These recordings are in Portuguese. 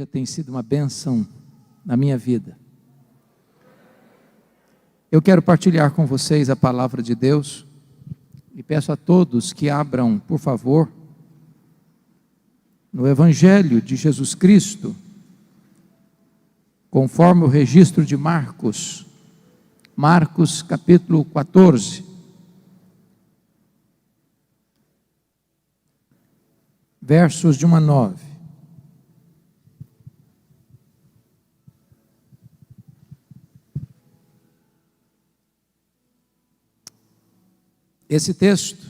Tem sido uma bênção na minha vida. Eu quero partilhar com vocês a palavra de Deus e peço a todos que abram, por favor, no Evangelho de Jesus Cristo, conforme o registro de Marcos, capítulo 14, versos de 1 a 9. Esse texto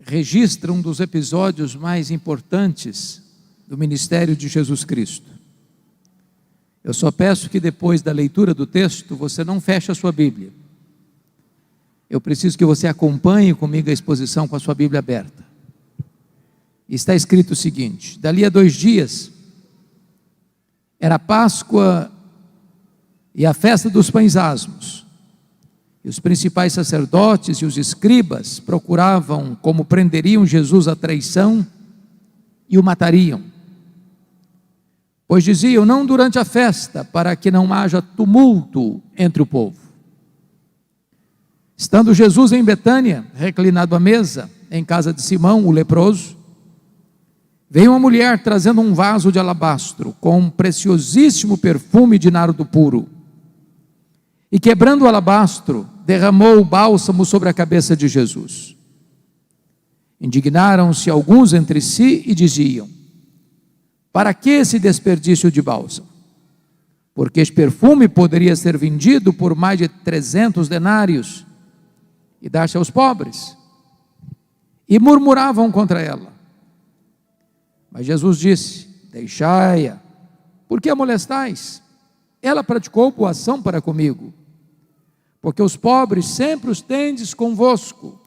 registra um dos episódios mais importantes do ministério de Jesus Cristo. Eu só peço que depois da leitura do texto, você não feche a sua Bíblia. Eu preciso que você acompanhe comigo a exposição com a sua Bíblia aberta. Está escrito o seguinte: dali a 2 dias, era Páscoa e a festa dos pães asmos. E os principais sacerdotes e os escribas procuravam como prenderiam Jesus à traição e o matariam. Pois diziam: não durante a festa, para que não haja tumulto entre o povo. Estando Jesus em Betânia, reclinado à mesa, em casa de Simão, o leproso, veio uma mulher trazendo um vaso de alabastro, com um preciosíssimo perfume de nardo puro. E quebrando o alabastro, derramou o bálsamo sobre a cabeça de Jesus. Indignaram-se alguns entre si e diziam: para que esse desperdício de bálsamo? Porque este perfume poderia ser vendido por mais de 300 denários e dar-se aos pobres. E murmuravam contra ela. Mas Jesus disse: deixai-a, por que a molestais? Ela praticou boa ação para comigo. Porque os pobres sempre os tendes convosco,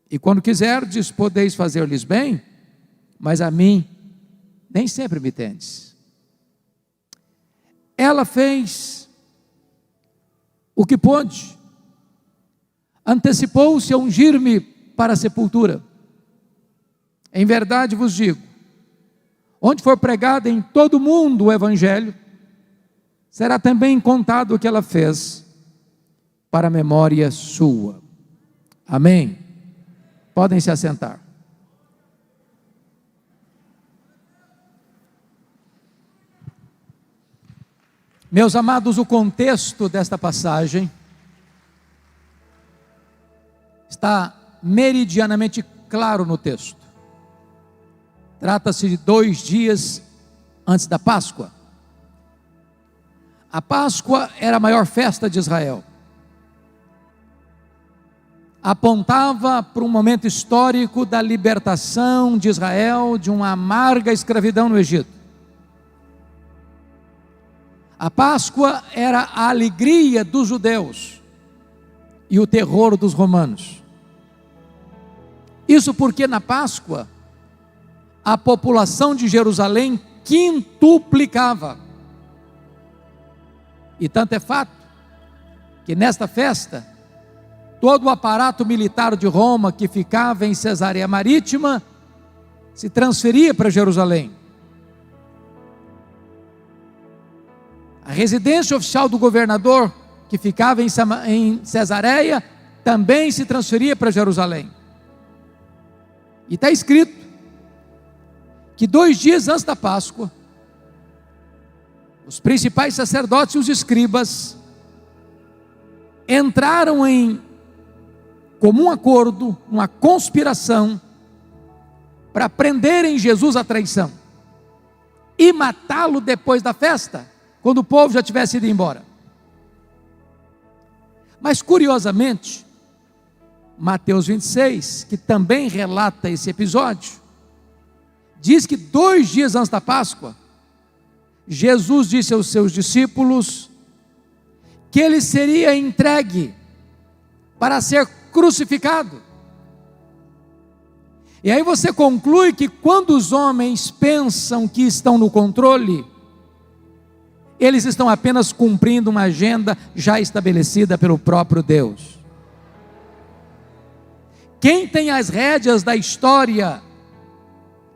e quando quiserdes, podeis fazer-lhes bem, mas a mim nem sempre me tendes. Ela fez o que pôde, antecipou-se a ungir-me para a sepultura. Em verdade vos digo, onde for pregado em todo o mundo o Evangelho, será também contado o que ela fez, para a memória sua. Amém? Podem se assentar. Meus amados, o contexto desta passagem está meridianamente claro no texto. Trata-se de 2 dias antes da Páscoa. A Páscoa era a maior festa de Israel. Apontava para um momento histórico da libertação de Israel de uma amarga escravidão no Egito. A Páscoa era a alegria dos judeus e o terror dos romanos. Isso porque na Páscoa a população de Jerusalém quintuplicava. E tanto é fato que nesta festa todo o aparato militar de Roma que ficava em Cesareia Marítima se transferia para Jerusalém. A residência oficial do governador, que ficava em Cesareia, também se transferia para Jerusalém. E está escrito que 2 dias antes da Páscoa, os principais sacerdotes e os escribas entraram em comum acordo, uma conspiração, para prenderem Jesus à traição e matá-lo depois da festa, quando o povo já tivesse ido embora. Mas curiosamente, Mateus 26, que também relata esse episódio, diz que 2 dias antes da Páscoa, Jesus disse aos seus discípulos que ele seria entregue para ser crucificado. E aí você conclui que quando os homens pensam que estão no controle, eles estão apenas cumprindo uma agenda já estabelecida pelo próprio Deus. Quem tem as rédeas da história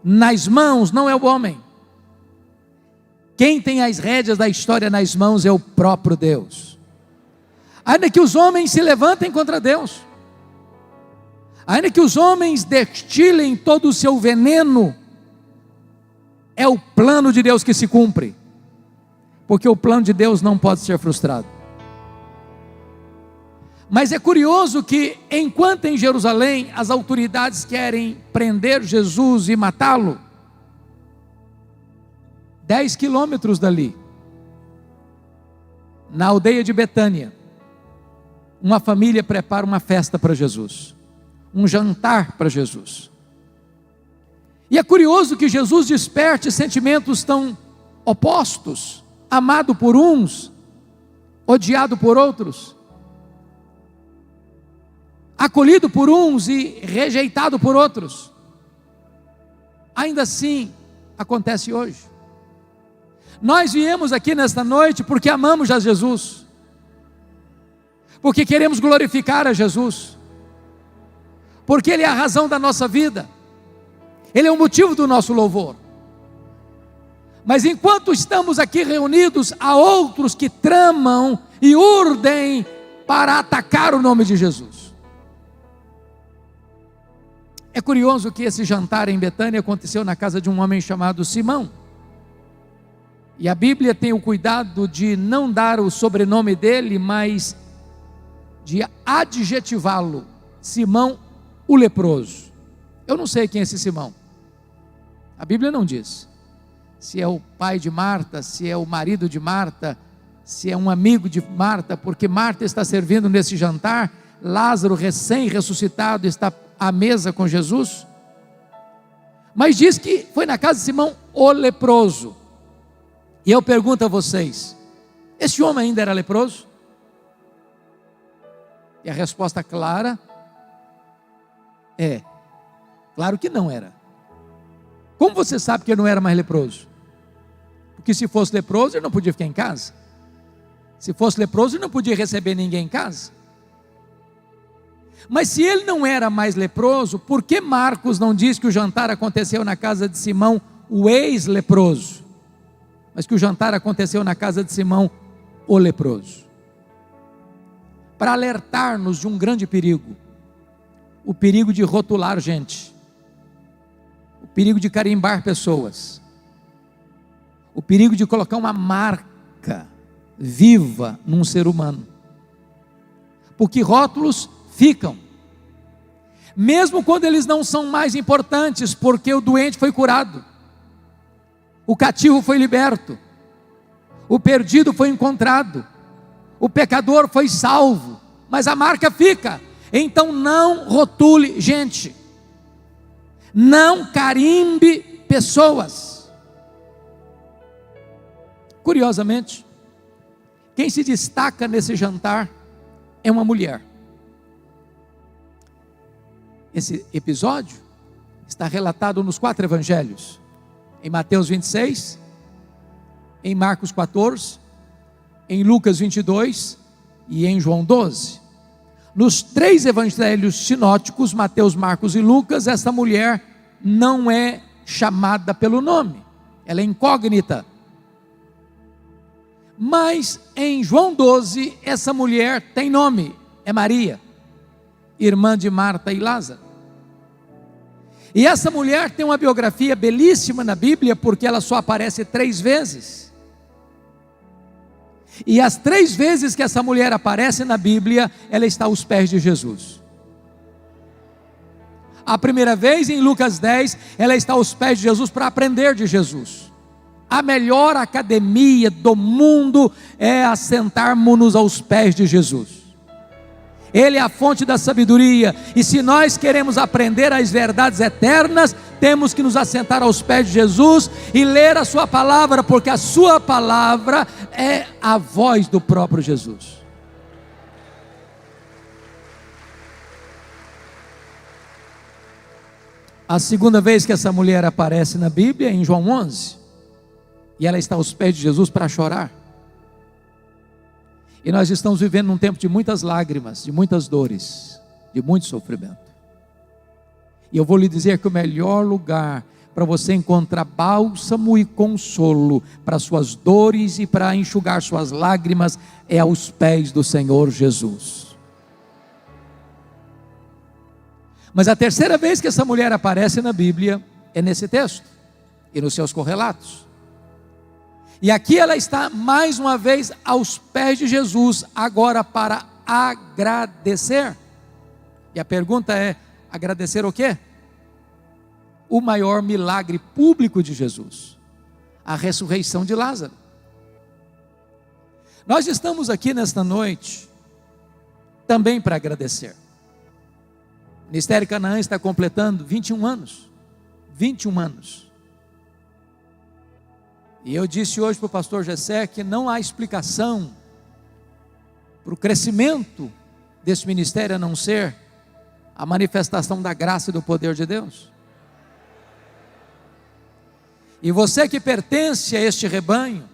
nas mãos não é o homem, Quem tem as rédeas da história nas mãos é o próprio Deus. Ainda que os homens se levantem contra Deus, ainda que os homens destilem todo o seu veneno, é o plano de Deus que se cumpre, porque o plano de Deus não pode ser frustrado. Mas é curioso que, enquanto em Jerusalém as autoridades querem prender Jesus e matá-lo, 10 quilômetros dali, na aldeia de Betânia, uma família prepara uma festa para Jesus, um jantar para Jesus. E é curioso que Jesus desperte sentimentos tão opostos, amado por uns, odiado por outros, acolhido por uns e rejeitado por outros. Ainda assim acontece hoje. Nós viemos aqui nesta noite porque amamos a Jesus, porque queremos glorificar a Jesus, porque Ele é a razão da nossa vida, Ele é o motivo do nosso louvor. Mas enquanto estamos aqui reunidos, há outros que tramam e urdem para atacar o nome de Jesus. É curioso que esse jantar em Betânia aconteceu na casa de um homem chamado Simão. E a Bíblia tem o cuidado de não dar o sobrenome dele, mas de adjetivá-lo: Simão o leproso. Eu não sei quem é esse Simão. A Bíblia não diz se é o pai de Marta, se é o marido de Marta, se é um amigo de Marta, porque Marta está servindo nesse jantar, Lázaro recém-ressuscitado está à mesa com Jesus. Mas diz que foi na casa de Simão o leproso. E eu pergunto a vocês, esse homem ainda era leproso? E a resposta clara é: claro que não era. Como você sabe que ele não era mais leproso? Porque se fosse leproso, ele não podia ficar em casa. Se fosse leproso, ele não podia receber ninguém em casa. Mas se ele não era mais leproso, por que Marcos não diz que o jantar aconteceu na casa de Simão, o ex-leproso, mas que o jantar aconteceu na casa de Simão, o leproso? Para alertar-nos de um grande perigo, o perigo de rotular gente, o perigo de carimbar pessoas, o perigo de colocar uma marca viva num ser humano, porque rótulos ficam, mesmo quando eles não são mais importantes, porque o doente foi curado, o cativo foi liberto, o perdido foi encontrado, o pecador foi salvo, mas a marca fica. Então não rotule gente, não carimbe pessoas. Curiosamente, quem se destaca nesse jantar é uma mulher. Esse episódio está relatado nos 4 evangelhos, em Mateus 26, em Marcos 14, em Lucas 22 e em João 12. Nos 3 evangelhos sinóticos, Mateus, Marcos e Lucas, essa mulher não é chamada pelo nome, ela é incógnita. Mas em João 12, essa mulher tem nome, é Maria, irmã de Marta e Lázaro. E essa mulher tem uma biografia belíssima na Bíblia, porque ela só aparece 3 vezes. E as 3 vezes que essa mulher aparece na Bíblia, ela está aos pés de Jesus. A primeira vez em Lucas 10, ela está aos pés de Jesus para aprender de Jesus. A melhor academia do mundo é assentarmos-nos aos pés de Jesus. Ele é a fonte da sabedoria, e se nós queremos aprender as verdades eternas, temos que nos assentar aos pés de Jesus e ler a sua palavra, porque a sua palavra é a voz do próprio Jesus. A segunda vez que essa mulher aparece na Bíblia é em João 11, e ela está aos pés de Jesus para chorar. E nós estamos vivendo num tempo de muitas lágrimas, de muitas dores, de muito sofrimento. E eu vou lhe dizer que o melhor lugar para você encontrar bálsamo e consolo para suas dores e para enxugar suas lágrimas, é aos pés do Senhor Jesus. Mas a terceira vez que essa mulher aparece na Bíblia é nesse texto e nos seus correlatos. E aqui ela está mais uma vez aos pés de Jesus, agora para agradecer. E a pergunta é: agradecer o quê? O maior milagre público de Jesus, a ressurreição de Lázaro. Nós estamos aqui nesta noite também para agradecer. O Ministério Canaã está completando 21 anos. 21 anos. E eu disse hoje para o pastor Gessé que não há explicação para o crescimento desse ministério a não ser a manifestação da graça e do poder de Deus. E você que pertence a este rebanho,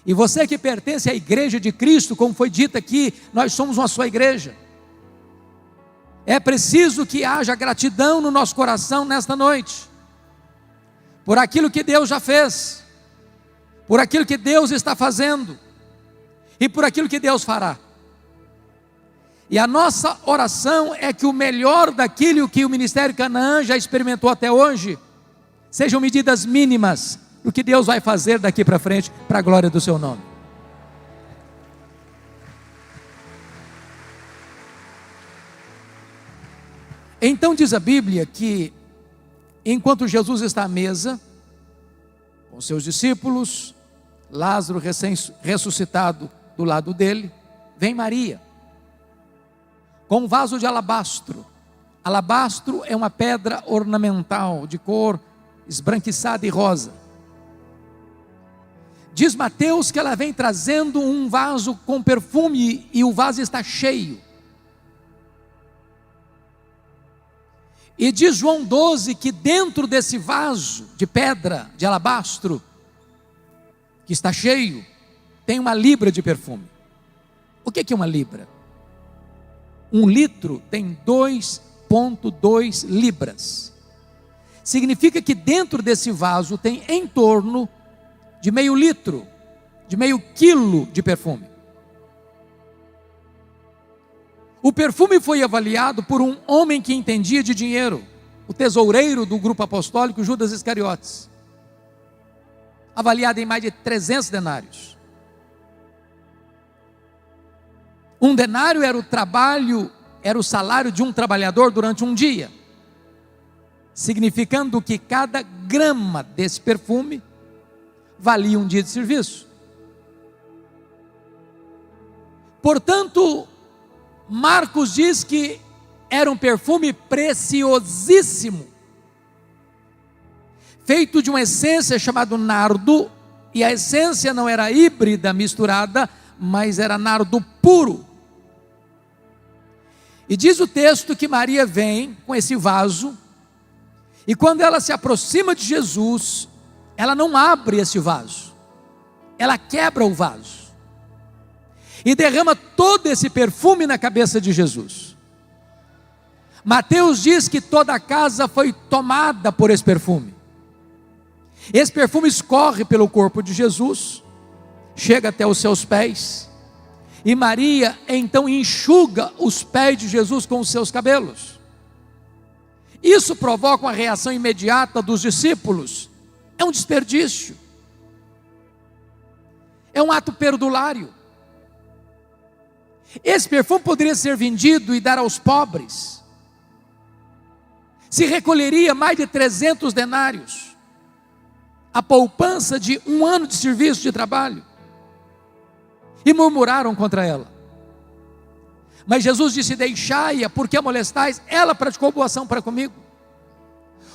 e você que pertence à igreja de Cristo, como foi dito aqui, nós somos uma só igreja. É preciso que haja gratidão no nosso coração nesta noite, por aquilo que Deus já fez, por aquilo que Deus está fazendo, e por aquilo que Deus fará. E a nossa oração é que o melhor daquilo que o Ministério Canaã já experimentou até hoje, sejam medidas mínimas do que Deus vai fazer daqui para frente, para a glória do seu nome. Então diz a Bíblia que, enquanto Jesus está à mesa, com seus discípulos, Lázaro recém-ressuscitado do lado dele, vem Maria, com um vaso de alabastro. Alabastro é uma pedra ornamental, de cor esbranquiçada e rosa. Diz Mateus que ela vem trazendo um vaso com perfume, e o vaso está cheio. E diz João 12 que dentro desse vaso de pedra, de alabastro, que está cheio, tem uma libra de perfume. O que é uma libra? 1 litro tem 2,2 libras. Significa que dentro desse vaso tem em torno de meio litro, de meio quilo de perfume. O perfume foi avaliado por um homem que entendia de dinheiro, o tesoureiro do grupo apostólico, Judas Iscariotes, avaliado em mais de 300 denários. Um denário era o salário de um trabalhador durante um dia, significando que cada grama desse perfume valia um dia de serviço. Portanto, Marcos diz que era um perfume preciosíssimo, feito de uma essência chamada nardo, e a essência não era híbrida, misturada, mas era nardo puro. E diz o texto que Maria vem com esse vaso, e quando ela se aproxima de Jesus, ela não abre esse vaso, ela quebra o vaso, e derrama todo esse perfume na cabeça de Jesus. Mateus diz que toda a casa foi tomada por esse perfume. Esse perfume escorre pelo corpo de Jesus, chega até os seus pés, e Maria então enxuga os pés de Jesus com os seus cabelos. Isso provoca uma reação imediata dos discípulos. É um desperdício, é um ato perdulário. Esse perfume poderia ser vendido e dar aos pobres. Se recolheria mais de 300 denários, a poupança de um ano de serviço de trabalho. E murmuraram contra ela. Mas Jesus disse: deixai-a, porque a molestais, ela praticou boa ação para comigo.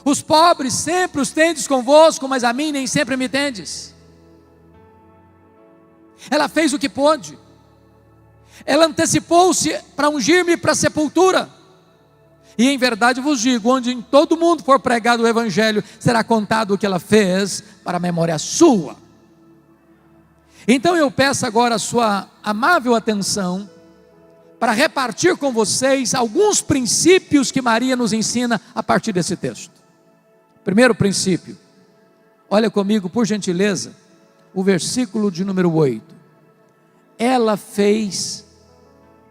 Os pobres sempre os tendes convosco, mas a mim nem sempre me tendes. Ela fez o que pôde. Ela antecipou-se para ungir-me para a sepultura. E em verdade vos digo, onde em todo mundo for pregado o evangelho, será contado o que ela fez para a memória sua. Então eu peço agora a sua amável atenção, para repartir com vocês alguns princípios que Maria nos ensina a partir desse texto. Primeiro princípio, olha comigo, por gentileza, o versículo de número 8. Ela fez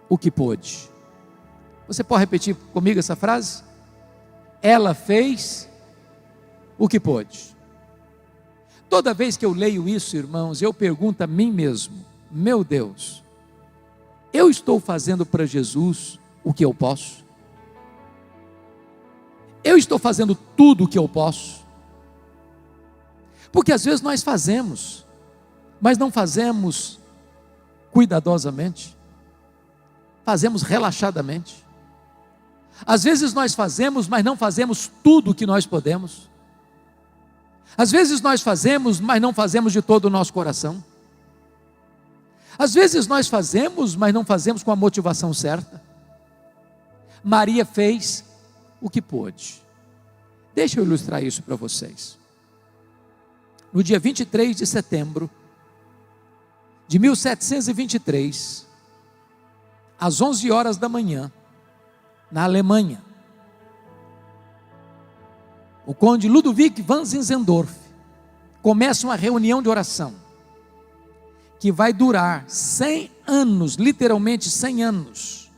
o que pôde. Você pode repetir comigo essa frase? Ela fez o que pôde. Toda vez que eu leio isso, irmãos, eu pergunto a mim mesmo: meu Deus, eu estou fazendo para Jesus o que eu posso? Eu estou fazendo tudo o que eu posso? Porque às vezes nós fazemos, mas não fazemos cuidadosamente, fazemos relaxadamente. Às vezes nós fazemos, mas não fazemos tudo o que nós podemos. Às vezes nós fazemos, mas não fazemos de todo o nosso coração. Às vezes nós fazemos, mas não fazemos com a motivação certa. Maria fez o que pôde. Deixa eu ilustrar isso para vocês. No dia 23 de setembro de 1723, às 11 horas da manhã, na Alemanha, o conde Ludwig von Zinzendorf começa uma reunião de oração que vai durar 100 anos, literalmente 100 anos,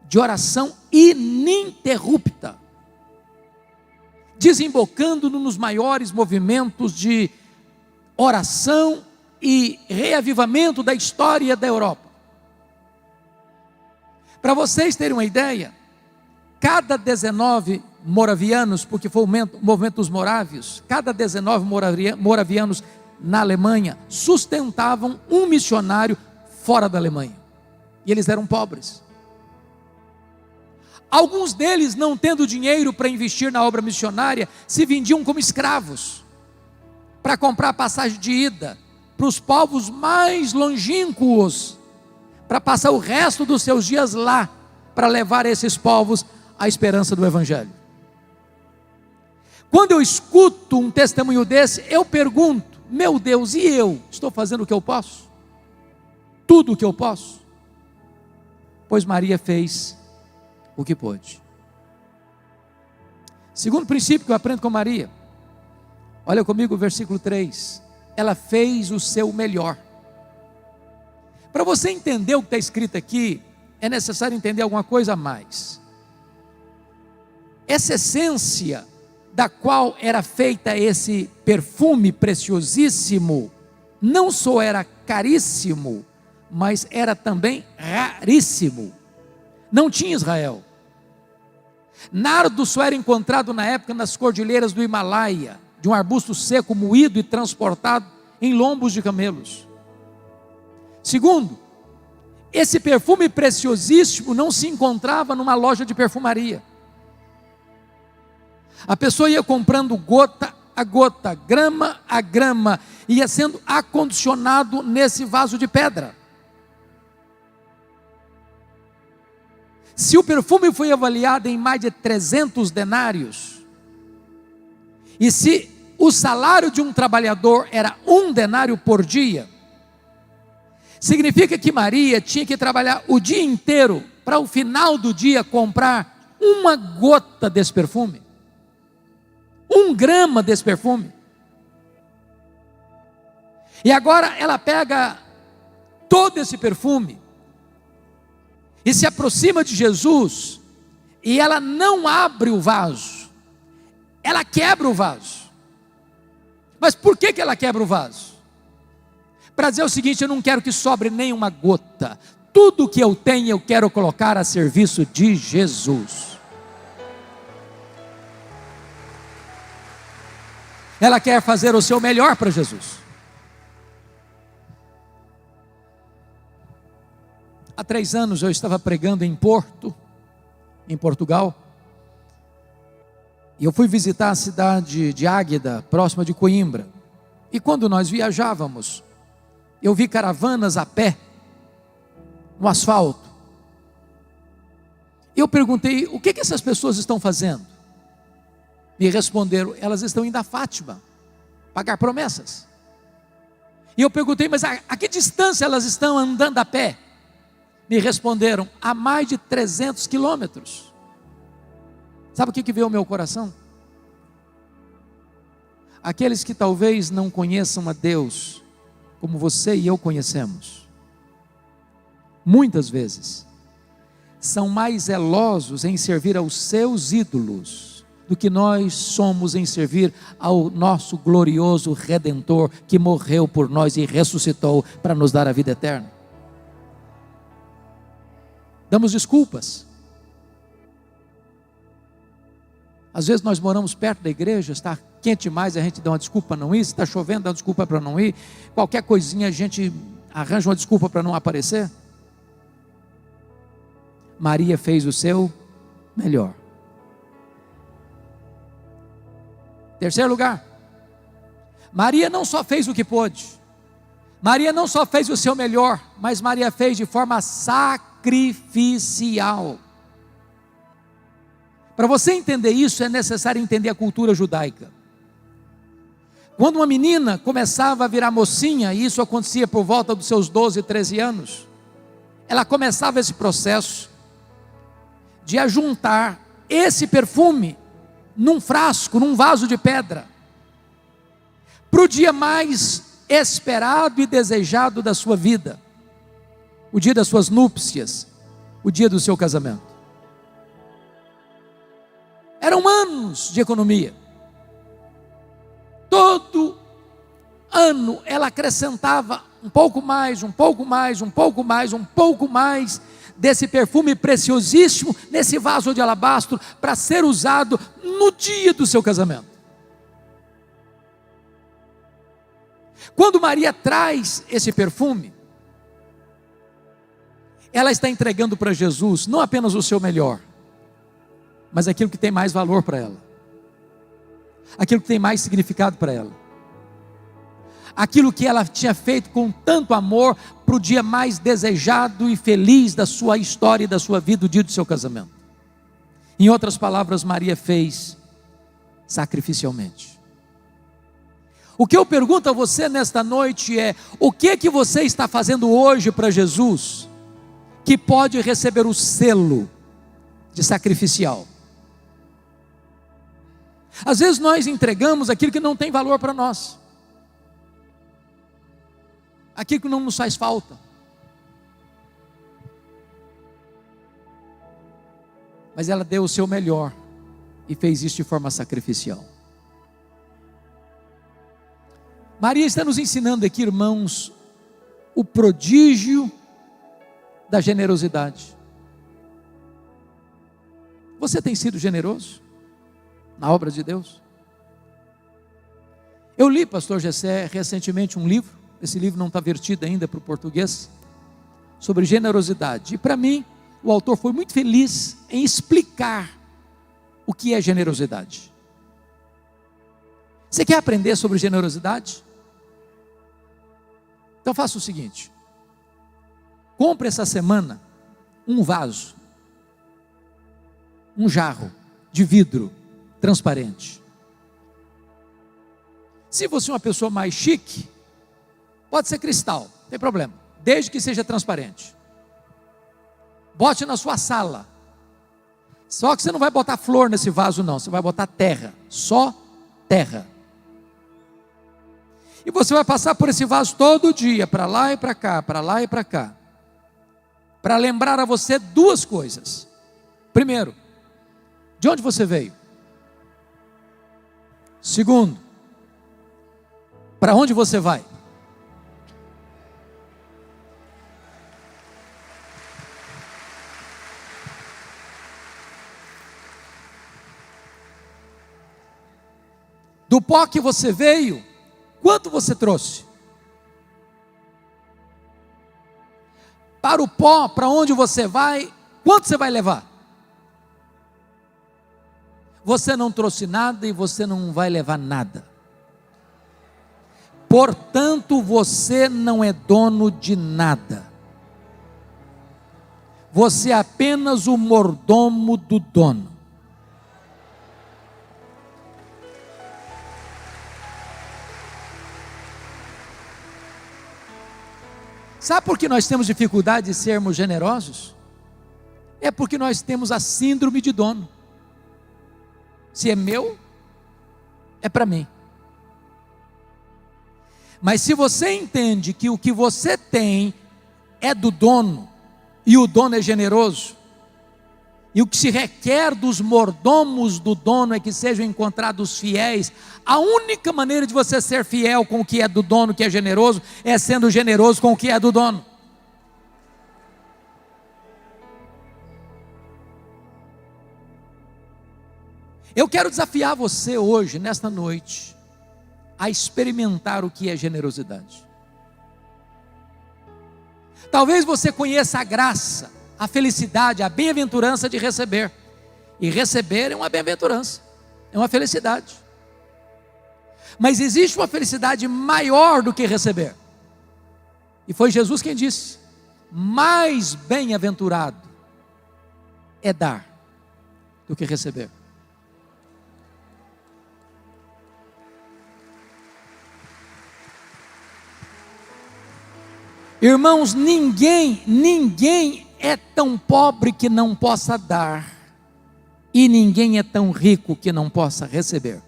de oração ininterrupta, desembocando nos maiores movimentos de oração e reavivamento da história da Europa. Para vocês terem uma ideia, cada 19 moravianos, porque foi o movimento dos morávios, cada 19 moravianos na Alemanha sustentavam um missionário fora da Alemanha, e eles eram pobres. Alguns deles, não tendo dinheiro para investir na obra missionária, se vendiam como escravos, para comprar passagem de ida para os povos mais longínquos, para passar o resto dos seus dias lá, para levar a esses povos a esperança do Evangelho. Quando eu escuto um testemunho desse, eu pergunto: meu Deus, e eu? Estou fazendo o que eu posso? Tudo o que eu posso? Pois Maria fez o que pôde. Segundo princípio que eu aprendo com Maria, olha comigo o versículo 3. Ela fez o seu melhor. Para você entender o que está escrito aqui, é necessário entender alguma coisa a mais. Essa essência da qual era feita esse perfume preciosíssimo, não só era caríssimo, mas era também raríssimo. Não tinha Israel. Nardo só era encontrado na época nas cordilheiras do Himalaia, de um arbusto seco moído e transportado em lombos de camelos. Segundo, esse perfume preciosíssimo não se encontrava numa loja de perfumaria. A pessoa ia comprando gota a gota, grama a grama, ia sendo acondicionado nesse vaso de pedra. Se o perfume foi avaliado em mais de 300 denários, e se o salário de um trabalhador era 1 denário por dia, significa que Maria tinha que trabalhar o dia inteiro para o final do dia comprar uma gota desse perfume, 1 grama desse perfume. E agora ela pega todo esse perfume e se aproxima de Jesus, e ela não abre o vaso, ela quebra o vaso. Mas por que ela quebra o vaso? Para dizer o seguinte: eu não quero que sobre nenhuma gota, tudo que eu tenho eu quero colocar a serviço de Jesus. Ela quer fazer o seu melhor para Jesus. Há 3 anos eu estava pregando em Porto, em Portugal, e eu fui visitar a cidade de Águeda, próxima de Coimbra. E quando nós viajávamos, eu vi caravanas a pé, no asfalto. Eu perguntei: o que essas pessoas estão fazendo? Me responderam: elas estão indo a Fátima, pagar promessas. E eu perguntei: mas a que distância elas estão andando a pé? Me responderam: a mais de 300 quilômetros. Sabe o que veio ao meu coração? aqueles que talvez não conheçam a Deus como você e eu conhecemos, muitas vezes são mais zelosos em servir aos seus ídolos do que nós somos em servir ao nosso glorioso Redentor, que morreu por nós e ressuscitou para nos dar a vida eterna. Damos desculpas. Às vezes nós moramos perto da igreja, está quente demais, a gente dá uma desculpa para não ir. Se está chovendo, dá uma desculpa para não ir. Qualquer coisinha a gente arranja uma desculpa para não aparecer. Maria fez o seu melhor. Terceiro lugar, Maria não só fez o que pôde, Maria não só fez o seu melhor, mas Maria fez de forma sacrificial. Para você entender isso, é necessário entender a cultura judaica. Quando uma menina começava a virar mocinha, e isso acontecia por volta dos seus 12, 13 anos, ela começava esse processo de ajuntar esse perfume num frasco, num vaso de pedra, para o dia mais esperado e desejado da sua vida, o dia das suas núpcias, o dia do seu casamento. Eram anos de economia. Todo ano ela acrescentava um pouco mais, um pouco mais, um pouco mais, um pouco mais desse perfume preciosíssimo nesse vaso de alabastro para ser usado no dia do seu casamento. Quando Maria traz esse perfume, ela está entregando para Jesus não apenas o seu melhor, mas aquilo que tem mais valor para ela, aquilo que tem mais significado para ela, aquilo que ela tinha feito com tanto amor para o dia mais desejado e feliz da sua história e da sua vida, o dia do seu casamento. Em outras palavras, Maria fez sacrificialmente. O que eu pergunto a você nesta noite é: o que você está fazendo hoje para Jesus, que pode receber o selo de sacrificial? Às vezes nós entregamos aquilo que não tem valor para nós, aquilo que não nos faz falta, mas ela deu o seu melhor e fez isso de forma sacrificial. Maria está nos ensinando aqui, irmãos, o prodígio da generosidade. Você tem sido generoso na obra de Deus? Eu li, pastor Gessé, recentemente um livro, esse livro não está vertido ainda para o português, sobre generosidade, e para mim, o autor foi muito feliz em explicar o que é generosidade. Você quer aprender sobre generosidade? Então faça o seguinte: compre essa semana um vaso, um jarro de vidro transparente. Se você é uma pessoa mais chique, pode ser cristal, não tem problema, desde que seja transparente. Bote na sua sala. Só que você não vai botar flor nesse vaso não, você vai botar terra, só terra. E você vai passar por esse vaso todo dia, para lá e para cá, para lá e para cá, para lembrar a você duas coisas. Primeiro, de onde você veio? Segundo, para onde você vai? Do pó que você veio, quanto você trouxe? Para o pó, para onde você vai, quanto você vai levar? Você não trouxe nada e você não vai levar nada. Portanto, você não é dono de nada. Você é apenas o mordomo do dono. Sabe por que nós temos dificuldade de sermos generosos? É porque nós temos a síndrome de dono. Se é meu, é para mim. Mas se você entende que o que você tem é do dono, e o dono é generoso, e o que se requer dos mordomos do dono é que sejam encontrados fiéis, a única maneira de você ser fiel com o que é do dono, que é generoso, é sendo generoso com o que é do dono. Eu quero desafiar você hoje, nesta noite, a experimentar o que é generosidade. Talvez você conheça a graça, a felicidade, a bem-aventurança de receber. E receber é uma bem-aventurança, é uma felicidade. Mas existe uma felicidade maior do que receber. E foi Jesus quem disse: mais bem-aventurado é dar do que receber. Irmãos, ninguém é tão pobre que não possa dar, e ninguém é tão rico que não possa receber.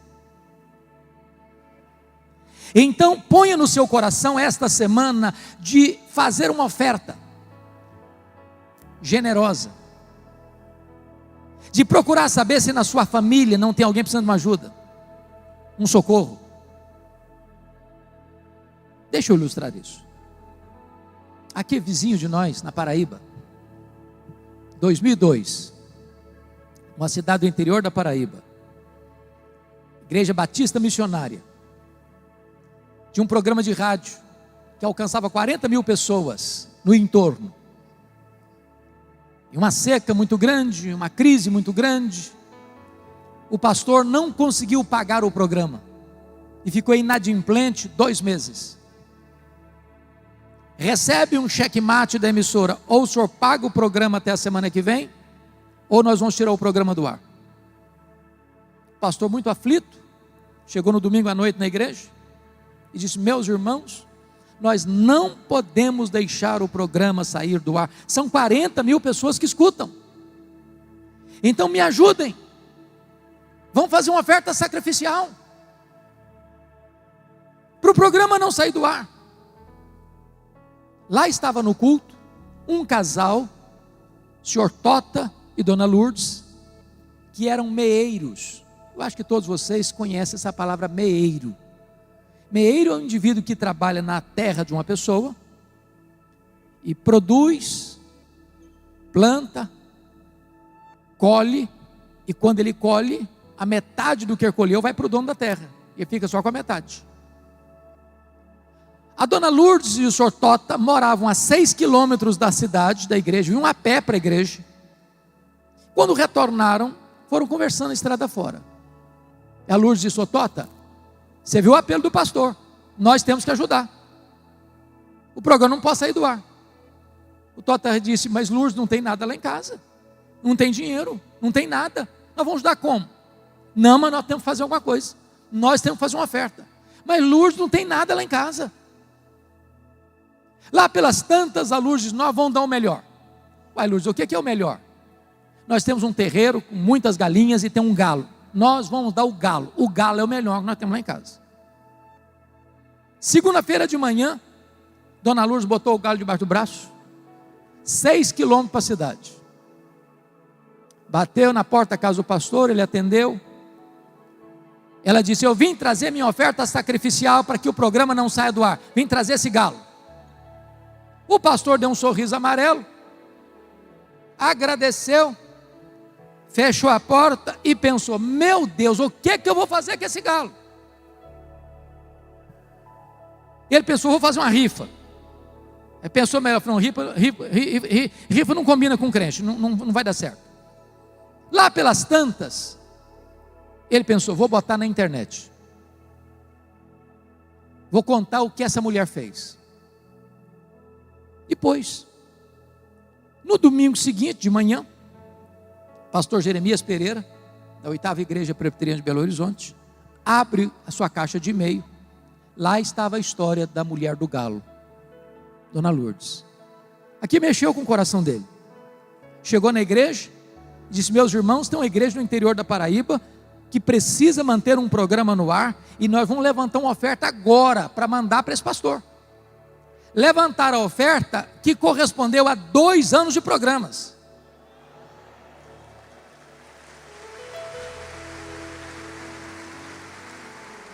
Então ponha no seu coração esta semana de fazer uma oferta generosa, de procurar saber se na sua família não tem alguém precisando de uma ajuda, um socorro. Deixa eu ilustrar isso. Aqui vizinho de nós, na Paraíba, 2002, uma cidade do interior da Paraíba, Igreja Batista Missionária, tinha um programa de rádio que alcançava 40 mil pessoas no entorno. E uma seca muito grande, uma crise muito grande, o pastor não conseguiu pagar o programa e ficou inadimplente 2 meses. Recebe um checkmate da emissora: ou o senhor paga o programa até a semana que vem, ou nós vamos tirar o programa do ar. O pastor, muito aflito, chegou no domingo à noite na igreja e disse: meus irmãos, nós não podemos deixar o programa sair do ar. São 40 mil pessoas que escutam, então me ajudem, vamos fazer uma oferta sacrificial para o programa não sair do ar. Lá estava no culto um casal, senhor Tota e dona Lourdes, que eram meeiros. Eu acho que todos vocês conhecem essa palavra meeiro. Meeiro é um indivíduo que trabalha na terra de uma pessoa e produz, planta, colhe, e quando ele colhe, a metade do que ele colheu vai para o dono da terra, e fica só com a metade. A dona Lourdes e o senhor Tota moravam a 6 quilômetros da cidade, da igreja, iam a pé para a igreja. Quando retornaram, foram conversando a estrada fora. A Lourdes disse: ô Tota, você viu o apelo do pastor, nós temos que ajudar, o programa não pode sair do ar. O Tota disse: mas Lourdes, não tem nada lá em casa, não tem dinheiro, não tem nada, nós vamos ajudar como? Não, mas nós temos que fazer alguma coisa, nós temos que fazer uma oferta. Mas Lourdes, não tem nada lá em casa. Lá pelas tantas, a Lourdes diz: nós vamos dar o melhor. Uai, Lourdes, o que é o melhor? Nós temos um terreiro com muitas galinhas e tem um galo, nós vamos dar o galo é o melhor que nós temos lá em casa. Segunda-feira de manhã, dona Lourdes botou o galo debaixo do braço, 6 quilômetros para a cidade, bateu na porta da casa do pastor, ele atendeu. Ela disse: eu vim trazer minha oferta sacrificial para que o programa não saia do ar, vim trazer esse galo. O pastor deu um sorriso amarelo, agradeceu, fechou a porta e pensou: meu Deus, o que eu vou fazer com esse galo? Ele pensou: vou fazer uma rifa. Ele pensou melhor, falou: rifa não combina com crente, não vai dar certo. Lá pelas tantas, ele pensou: vou botar na internet, vou contar o que essa mulher fez. Depois, no domingo seguinte de manhã, pastor Jeremias Pereira, da 8ª Igreja Presbiteriana de Belo Horizonte, abre a sua caixa de e-mail. Lá estava a história da mulher do galo, dona Lourdes. Aqui mexeu com o coração dele. Chegou na igreja, disse: meus irmãos, tem uma igreja no interior da Paraíba, que precisa manter um programa no ar, e nós vamos levantar uma oferta agora, para mandar para esse pastor. Levantar a oferta que correspondeu a 2 anos de programas.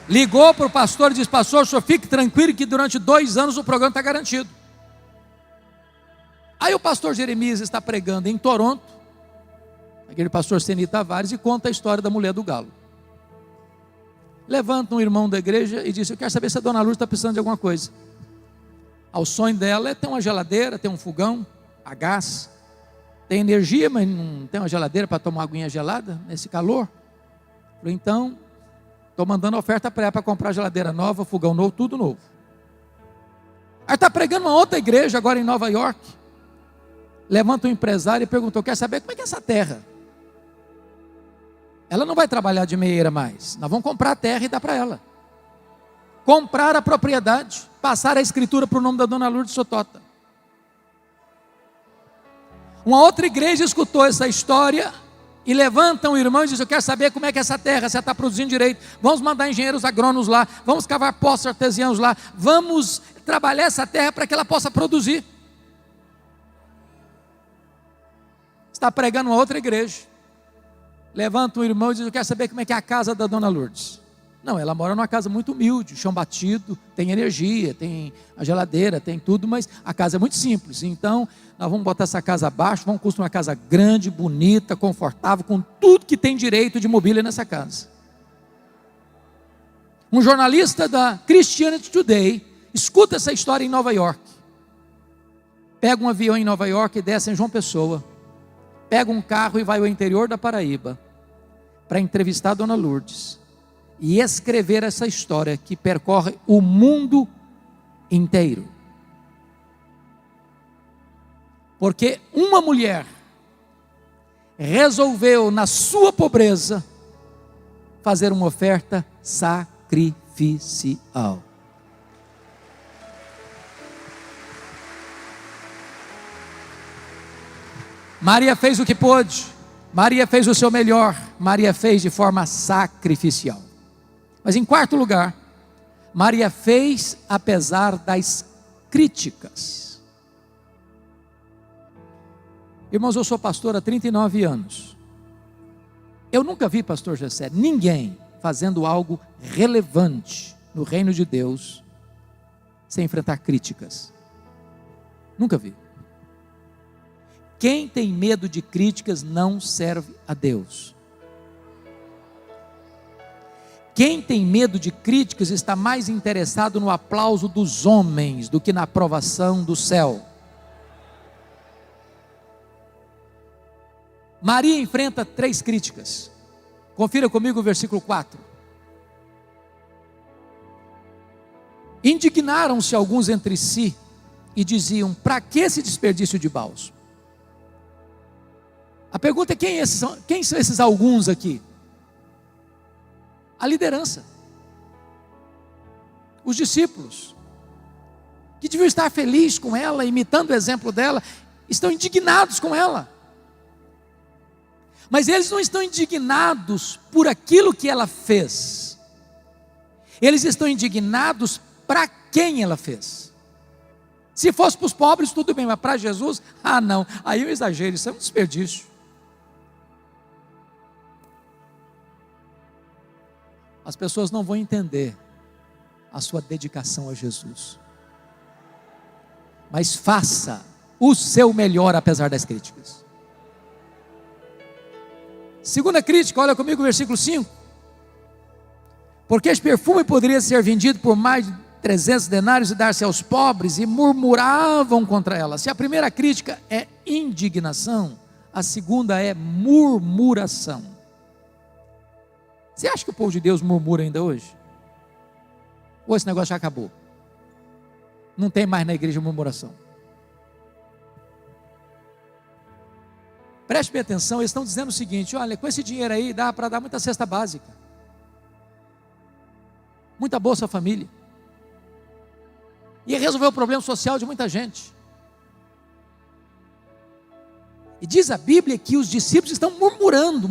Ligou para o pastor e disse: pastor, o senhor fique tranquilo que durante 2 anos o programa está garantido. Aí o pastor Jeremias está pregando em Toronto, aquele pastor Seni Tavares, e conta a história da mulher do galo. Levanta um irmão da igreja e diz: eu quero saber se a dona Lourdes está precisando de alguma coisa. O sonho dela é ter uma geladeira, ter um fogão a gás, tem energia, mas não tem uma geladeira para tomar aguinha gelada nesse calor. Falei: então, estou mandando oferta para ela para comprar geladeira nova, fogão novo, tudo novo. Aí está pregando uma outra igreja agora em Nova York. Levanta um empresário e perguntou: quer saber como é que é essa terra? Ela não vai trabalhar de meieira mais. Nós vamos comprar a terra e dar para ela. Comprar a propriedade, passar a escritura para o nome da dona Lourdes Sotota. Uma outra igreja escutou essa história e levanta um irmão e diz: eu quero saber como é que é essa terra, se ela está produzindo direito. Vamos mandar engenheiros agrônomos lá, vamos cavar poços artesianos lá, vamos trabalhar essa terra para que ela possa produzir. Está pregando uma outra igreja. Levanta um irmão e diz: eu quero saber como é que é a casa da dona Lourdes. Não, ela mora numa casa muito humilde, chão batido, tem energia, tem a geladeira, tem tudo, mas a casa é muito simples. Então, nós vamos botar essa casa abaixo, vamos construir uma casa grande, bonita, confortável, com tudo que tem direito de mobília nessa casa. Um jornalista da Christianity Today escuta essa história em Nova York. Pega um avião em Nova York e desce em João Pessoa. Pega um carro e vai ao interior da Paraíba para entrevistar a dona Lourdes e escrever essa história que percorre o mundo inteiro. Porque uma mulher resolveu, na sua pobreza, fazer uma oferta sacrificial. Maria fez o que pôde, Maria fez o seu melhor, Maria fez de forma sacrificial. Mas em quarto lugar, Maria fez apesar das críticas. Irmãos, eu sou pastor há 39 anos. Eu nunca vi, pastor Gessé, ninguém fazendo algo relevante no reino de Deus sem enfrentar críticas. Nunca vi. Quem tem medo de críticas não serve a Deus. Quem tem medo de críticas está mais interessado no aplauso dos homens do que na aprovação do céu. Maria enfrenta 3 críticas. Confira comigo o versículo 4. Indignaram-se alguns entre si e diziam: para que esse desperdício de bálsamo? A pergunta é: quem são esses alguns aqui? A liderança, os discípulos, que deviam estar felizes com ela, imitando o exemplo dela, estão indignados com ela. Mas eles não estão indignados por aquilo que ela fez, eles estão indignados para quem ela fez. Se fosse para os pobres, tudo bem, mas para Jesus, não, aí eu exagero, isso é um desperdício. As pessoas não vão entender a sua dedicação a Jesus. Mas faça o seu melhor apesar das críticas. Segunda crítica, olha comigo o versículo 5. Porque esse perfume poderia ser vendido por mais de 300 denários e dar-se aos pobres, e murmuravam contra ela. Se a primeira crítica é indignação, a segunda é murmuração. Você acha que o povo de Deus murmura ainda hoje? Ou esse negócio já acabou? Não tem mais na igreja murmuração. Preste bem atenção, eles estão dizendo o seguinte: olha, com esse dinheiro aí dá para dar muita cesta básica, muita Bolsa Família, ia resolver o problema social de muita gente. E diz a Bíblia que os discípulos estão murmurando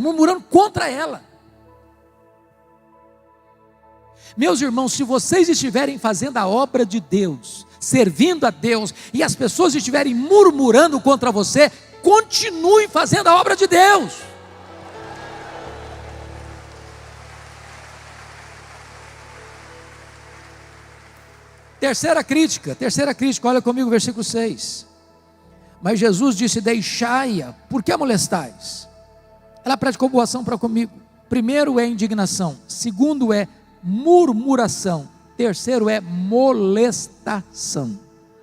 contra ela. Meus irmãos, se vocês estiverem fazendo a obra de Deus, servindo a Deus, e as pessoas estiverem murmurando contra você, continue fazendo a obra de Deus. Terceira crítica, olha comigo o versículo 6. Mas Jesus disse: deixai-a, por que a molestais? Ela praticou boa ação para comigo. Primeiro é indignação, segundo é murmuração, terceiro é molestação.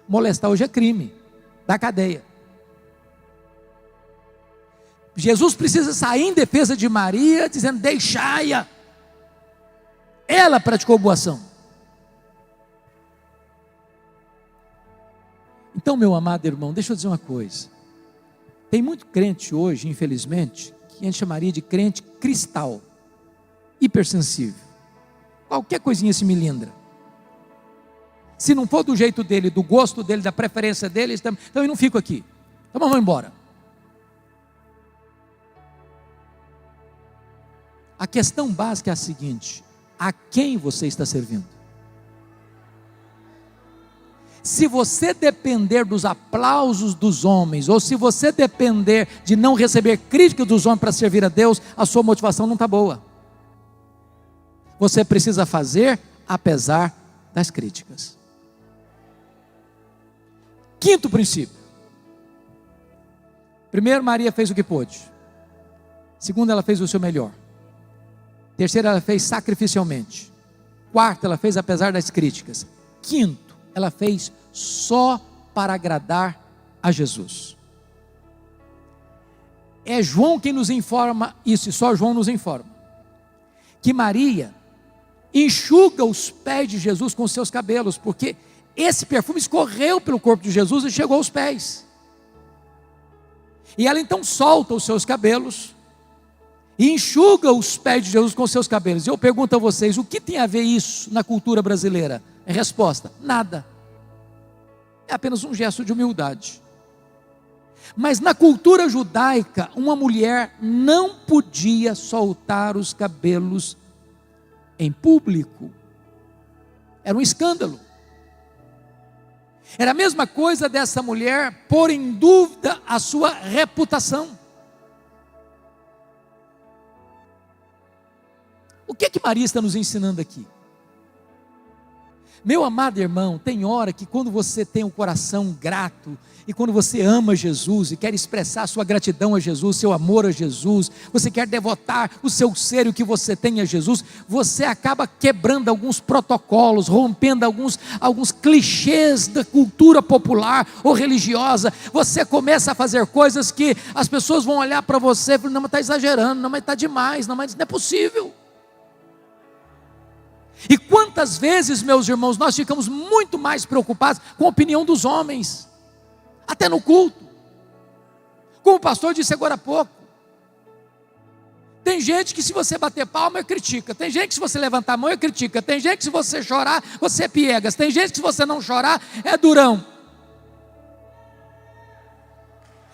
Molestar hoje é crime, da cadeia. Jesus precisa sair em defesa de Maria, dizendo: deixai-a. Ela praticou boa ação. Então, meu amado irmão, deixa eu dizer uma coisa. Tem muito crente hoje, infelizmente, que a gente chamaria de crente cristal, hipersensível. Qualquer coisinha se melindra. Se não for do jeito dele, do gosto dele, da preferência dele, então eu não fico aqui. Então vamos embora. A questão básica é a seguinte: a quem você está servindo? Se você depender dos aplausos dos homens, ou se você depender de não receber crítica dos homens para servir a Deus, a sua motivação não está boa. Você precisa fazer apesar das críticas. Quinto princípio. Primeiro, Maria fez o que pôde. Segundo, ela fez o seu melhor. Terceiro, ela fez sacrificialmente. Quarto, ela fez apesar das críticas. Quinto, ela fez só para agradar a Jesus. É João quem nos informa isso, e só João nos informa, que Maria enxuga os pés de Jesus com os seus cabelos, porque esse perfume escorreu pelo corpo de Jesus e chegou aos pés. E ela então solta os seus cabelos e enxuga os pés de Jesus com os seus cabelos. E eu pergunto a vocês: o que tem a ver isso na cultura brasileira? A resposta: nada. É apenas um gesto de humildade. Mas na cultura judaica, uma mulher não podia soltar os cabelos em público. Era um escândalo. Era a mesma coisa dessa mulher pôr em dúvida a sua reputação. O que Maria está nos ensinando aqui? Meu amado irmão, tem hora que quando você tem um coração grato, e quando você ama Jesus, e quer expressar sua gratidão a Jesus, seu amor a Jesus, você quer devotar o seu ser e o que você tem a Jesus, você acaba quebrando alguns protocolos, rompendo alguns clichês da cultura popular ou religiosa. Você começa a fazer coisas que as pessoas vão olhar para você e falar: não, mas está exagerando, não, mas está demais, não, mas não é possível. E quantas vezes, meus irmãos, nós ficamos muito mais preocupados com a opinião dos homens, até no culto, como o pastor disse agora há pouco. Tem gente que se você bater palma, critica. Tem gente que se você levantar a mão, critica. Tem gente que se você chorar, você é piegas. Tem gente que se você não chorar, é durão.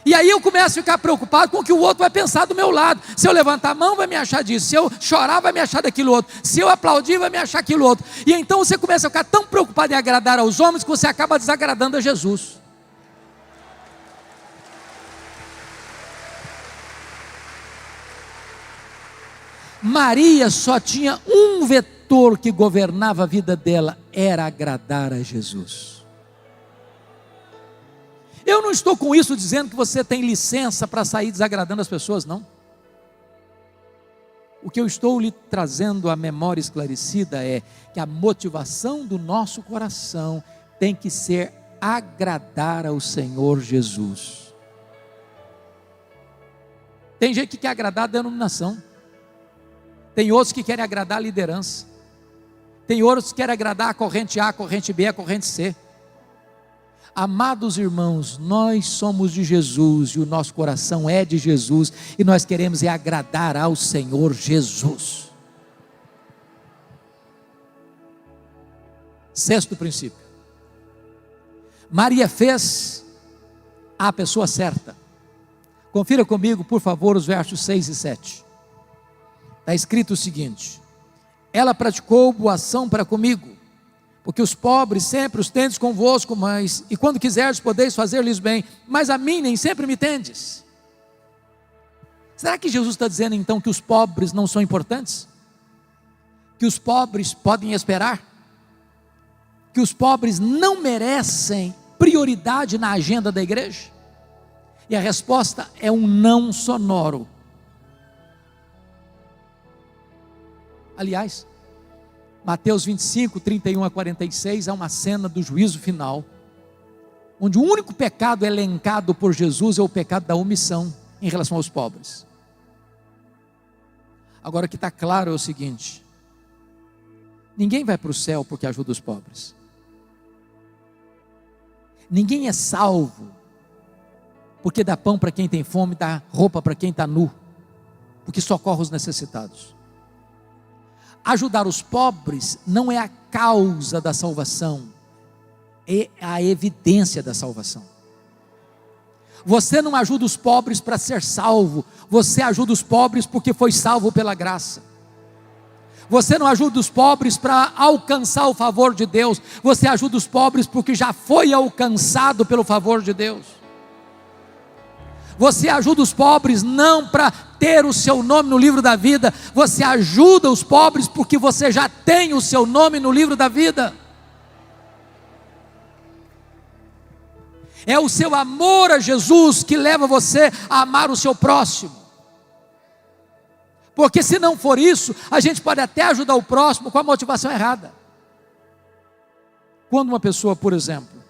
E aí eu começo a ficar preocupado com o que o outro vai pensar do meu lado. Se eu levantar a mão, vai me achar disso. Se eu chorar, vai me achar daquilo outro. Se eu aplaudir, vai me achar aquilo outro. E então você começa a ficar tão preocupado em agradar aos homens, que você acaba desagradando a Jesus. Maria só tinha um vetor que governava a vida dela: era agradar a Jesus. Eu não estou com isso dizendo que você tem licença para sair desagradando as pessoas, não. O que eu estou lhe trazendo à memória esclarecida é que a motivação do nosso coração tem que ser agradar ao Senhor Jesus. Tem gente que quer agradar a denominação, tem outros que querem agradar a liderança, tem outros que querem agradar a corrente A, a corrente B, a corrente C. Amados irmãos, nós somos de Jesus e o nosso coração é de Jesus, e nós queremos agradar ao Senhor Jesus. Sexto princípio: Maria fez a pessoa certa. Confira comigo, por favor, os versos 6 e 7. Está escrito o seguinte: ela praticou boa ação para comigo, porque os pobres sempre os tendes convosco, mas, e quando quiserdes podeis fazer-lhes bem, mas a mim nem sempre me tendes. Será que Jesus está dizendo então que os pobres não são importantes? Que os pobres podem esperar? Que os pobres não merecem prioridade na agenda da igreja? E a resposta é um não sonoro. Aliás, Mateus 25, 31 a 46, é uma cena do juízo final, onde o único pecado elencado por Jesus é o pecado da omissão em relação aos pobres. Agora, o que está claro é o seguinte: ninguém vai para o céu porque ajuda os pobres. Ninguém é salvo porque dá pão para quem tem fome, dá roupa para quem está nu, porque socorre os necessitados. Ajudar os pobres não é a causa da salvação, é a evidência da salvação. Você não ajuda os pobres para ser salvo, você ajuda os pobres porque foi salvo pela graça. Você não ajuda os pobres para alcançar o favor de Deus, você ajuda os pobres porque já foi alcançado pelo favor de Deus. Você ajuda os pobres não para ter o seu nome no livro da vida, você ajuda os pobres porque você já tem o seu nome no livro da vida. É o seu amor a Jesus que leva você a amar o seu próximo. Porque se não for isso, a gente pode até ajudar o próximo com a motivação errada. Quando uma pessoa, por exemplo,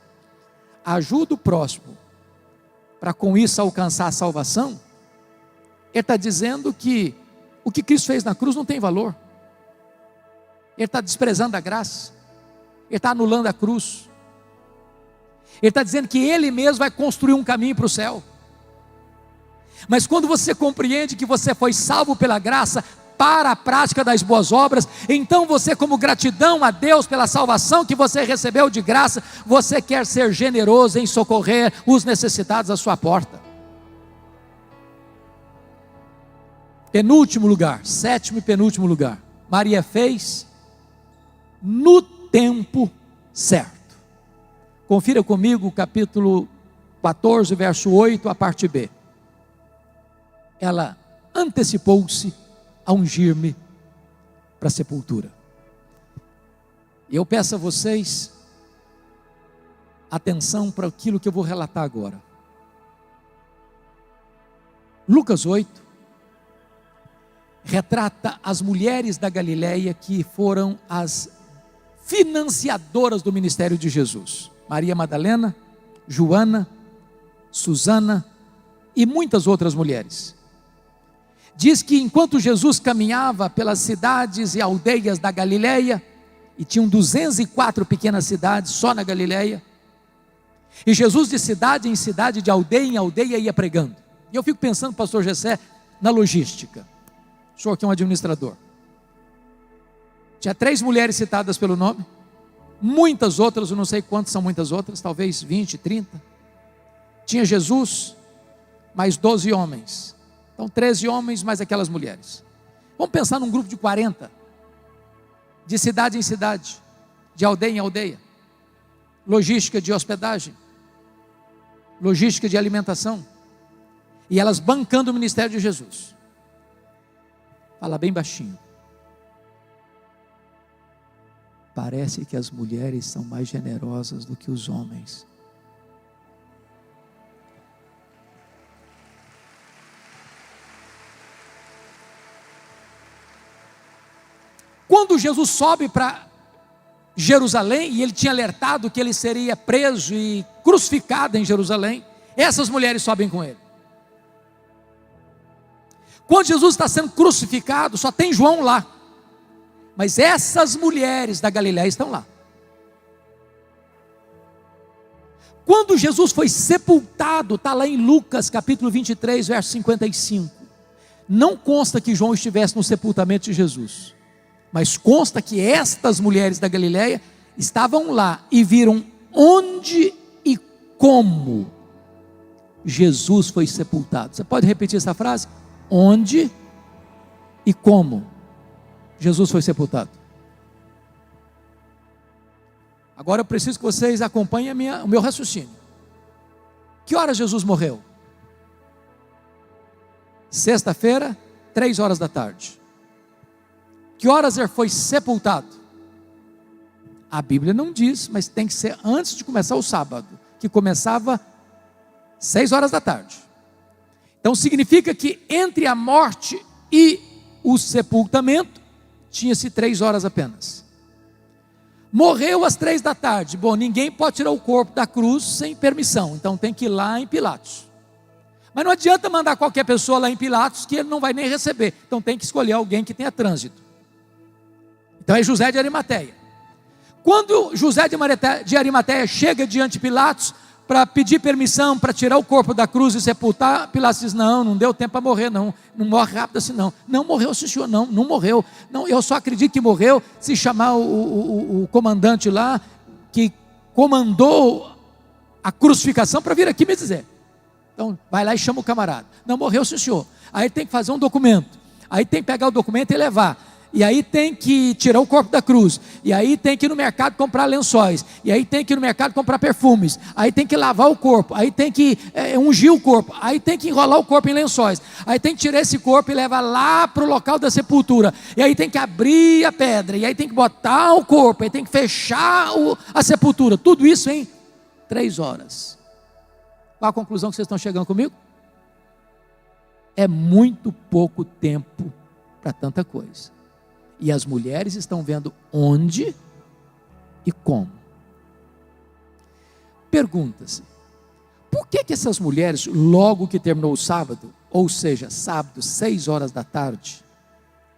ajuda o próximo para com isso alcançar a salvação, ele está dizendo que o que Cristo fez na cruz não tem valor. Ele está desprezando a graça, ele está anulando a cruz. Ele está dizendo que ele mesmo vai construir um caminho para o céu. Mas quando você compreende que você foi salvo pela graça para a prática das boas obras, então você, como gratidão a Deus pela salvação que você recebeu de graça, você quer ser generoso em socorrer os necessitados à sua porta. Penúltimo lugar, sétimo e penúltimo lugar, Maria fez no tempo certo. Confira comigo o capítulo 14, verso 8, a parte B. Ela antecipou-se a ungir-me para a sepultura. E eu peço a vocês atenção para aquilo que eu vou relatar agora. Lucas 8 retrata as mulheres da Galileia que foram as financiadoras do ministério de Jesus. Maria Madalena, Joana, Susana e muitas outras mulheres. Diz que enquanto Jesus caminhava pelas cidades e aldeias da Galileia, e tinham 204 pequenas cidades só na Galileia, e Jesus de cidade em cidade, de aldeia em aldeia ia pregando. E eu fico pensando, pastor Gessé, na logística. O senhor que é um administrador. Tinha 3 mulheres citadas pelo nome, muitas outras, eu não sei quantas são muitas outras, talvez 20, 30. Tinha Jesus, mais 12 homens. Então 13 homens mais aquelas mulheres. Vamos pensar num grupo de 40, de cidade em cidade, de aldeia em aldeia. Logística de hospedagem, logística de alimentação, e elas bancando o ministério de Jesus. Fala bem baixinho. Parece que as mulheres são mais generosas do que os homens. Quando Jesus sobe para Jerusalém, e ele tinha alertado que ele seria preso e crucificado em Jerusalém, essas mulheres sobem com ele. Quando Jesus está sendo crucificado, só tem João lá, mas essas mulheres da Galileia estão lá. Quando Jesus foi sepultado, está lá em Lucas capítulo 23, verso 55, não consta que João estivesse no sepultamento de Jesus, mas consta que estas mulheres da Galileia estavam lá e viram onde e como Jesus foi sepultado. Você pode repetir essa frase? Onde e como Jesus foi sepultado? Agora eu preciso que vocês acompanhem o meu raciocínio. Que horas Jesus morreu? Sexta-feira, 3 horas da tarde. Que horas ele foi sepultado? A Bíblia não diz, mas tem que ser antes de começar o sábado, que começava 6 horas da tarde. Então significa que entre a morte e o sepultamento, tinha-se 3 horas apenas. Morreu às 3 da tarde. Bom, ninguém pode tirar o corpo da cruz sem permissão, então tem que ir lá em Pilatos. Mas não adianta mandar qualquer pessoa lá em Pilatos, que ele não vai nem receber. Então tem que escolher alguém que tenha trânsito. Então é José de Arimateia. Quando José de Arimateia chega diante de Pilatos, para pedir permissão, para tirar o corpo da cruz e sepultar, Pilatos diz, não deu tempo para morrer, não morre rápido assim não. Não morreu, sim senhor, não morreu. Não, eu só acredito que morreu se chamar o comandante lá, que comandou a crucificação, para vir aqui me dizer. Então vai lá e chama o camarada. Não morreu, sim senhor. Aí tem que fazer um documento, aí tem que pegar o documento e levar. E aí tem que tirar o corpo da cruz, e aí tem que ir no mercado comprar lençóis, e aí tem que ir no mercado comprar perfumes, aí tem que lavar o corpo, aí tem que ungir o corpo, aí tem que enrolar o corpo em lençóis, aí tem que tirar esse corpo e levar lá para o local da sepultura, e aí tem que abrir a pedra, e aí tem que botar o corpo, aí tem que fechar a sepultura, tudo isso em 3 horas. Qual a conclusão que vocês estão chegando comigo? É muito pouco tempo para tanta coisa. E as mulheres estão vendo onde e como. Pergunta-se, por que essas mulheres, logo que terminou o sábado, ou seja, sábado, 6 horas da tarde,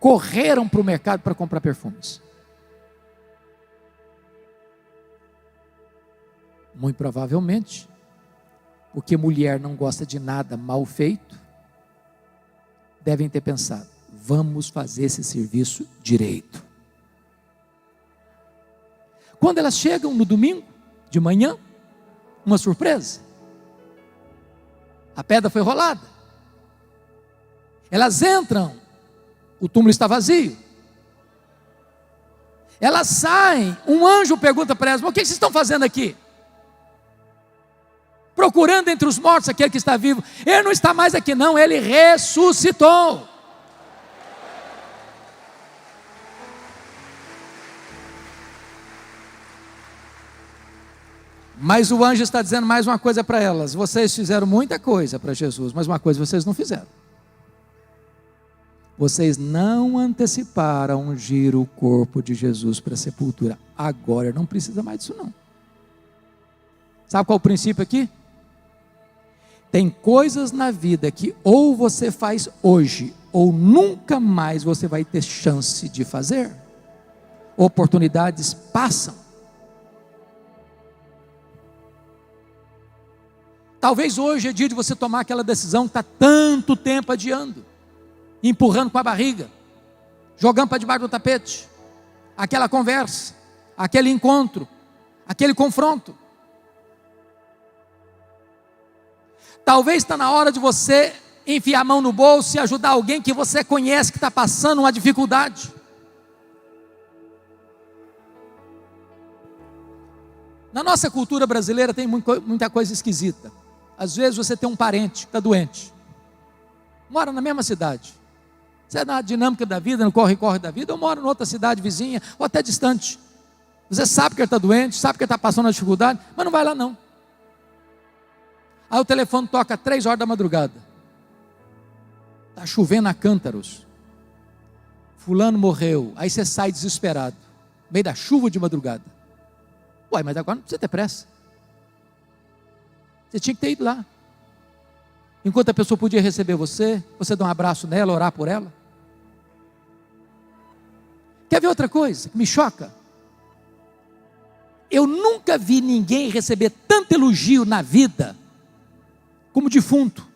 correram para o mercado para comprar perfumes? Muito provavelmente, porque mulher não gosta de nada mal feito, devem ter pensado, vamos fazer esse serviço direito. Quando elas chegam no domingo, de manhã, uma surpresa. A pedra foi rolada. Elas entram, o túmulo está vazio. Elas saem, um anjo pergunta para elas, o que vocês estão fazendo aqui? Procurando entre os mortos aquele que está vivo. Ele não está mais aqui não, ele ressuscitou. Mas o anjo está dizendo mais uma coisa para elas: vocês fizeram muita coisa para Jesus, mas uma coisa vocês não fizeram. Vocês não anteciparam ungir o corpo de Jesus para a sepultura. Agora não precisa mais disso não. Sabe qual é o princípio aqui? Tem coisas na vida que ou você faz hoje, ou nunca mais você vai ter chance de fazer. Oportunidades passam. Talvez hoje é dia de você tomar aquela decisão que está tanto tempo adiando, empurrando com a barriga, jogando para debaixo do tapete, aquela conversa, aquele encontro, aquele confronto. Talvez está na hora de você enfiar a mão no bolso e ajudar alguém que você conhece que está passando uma dificuldade. Na nossa cultura brasileira tem muita coisa esquisita. Às vezes você tem um parente que está doente, mora na mesma cidade. Você é na dinâmica da vida, no corre-corre da vida, ou mora em outra cidade vizinha, ou até distante. Você sabe que ele está doente, sabe que ele está passando uma dificuldade, mas não vai lá não. Aí o telefone toca 3 horas da madrugada. Está chovendo a cântaros. Fulano morreu. Aí você sai desesperado, no meio da chuva de madrugada. Uai, mas agora não precisa ter pressa. Você tinha que ter ido lá. Enquanto a pessoa podia receber você dar um abraço nela, orar por ela. Quer ver outra coisa que me choca? Eu nunca vi ninguém receber tanto elogio na vida como defunto.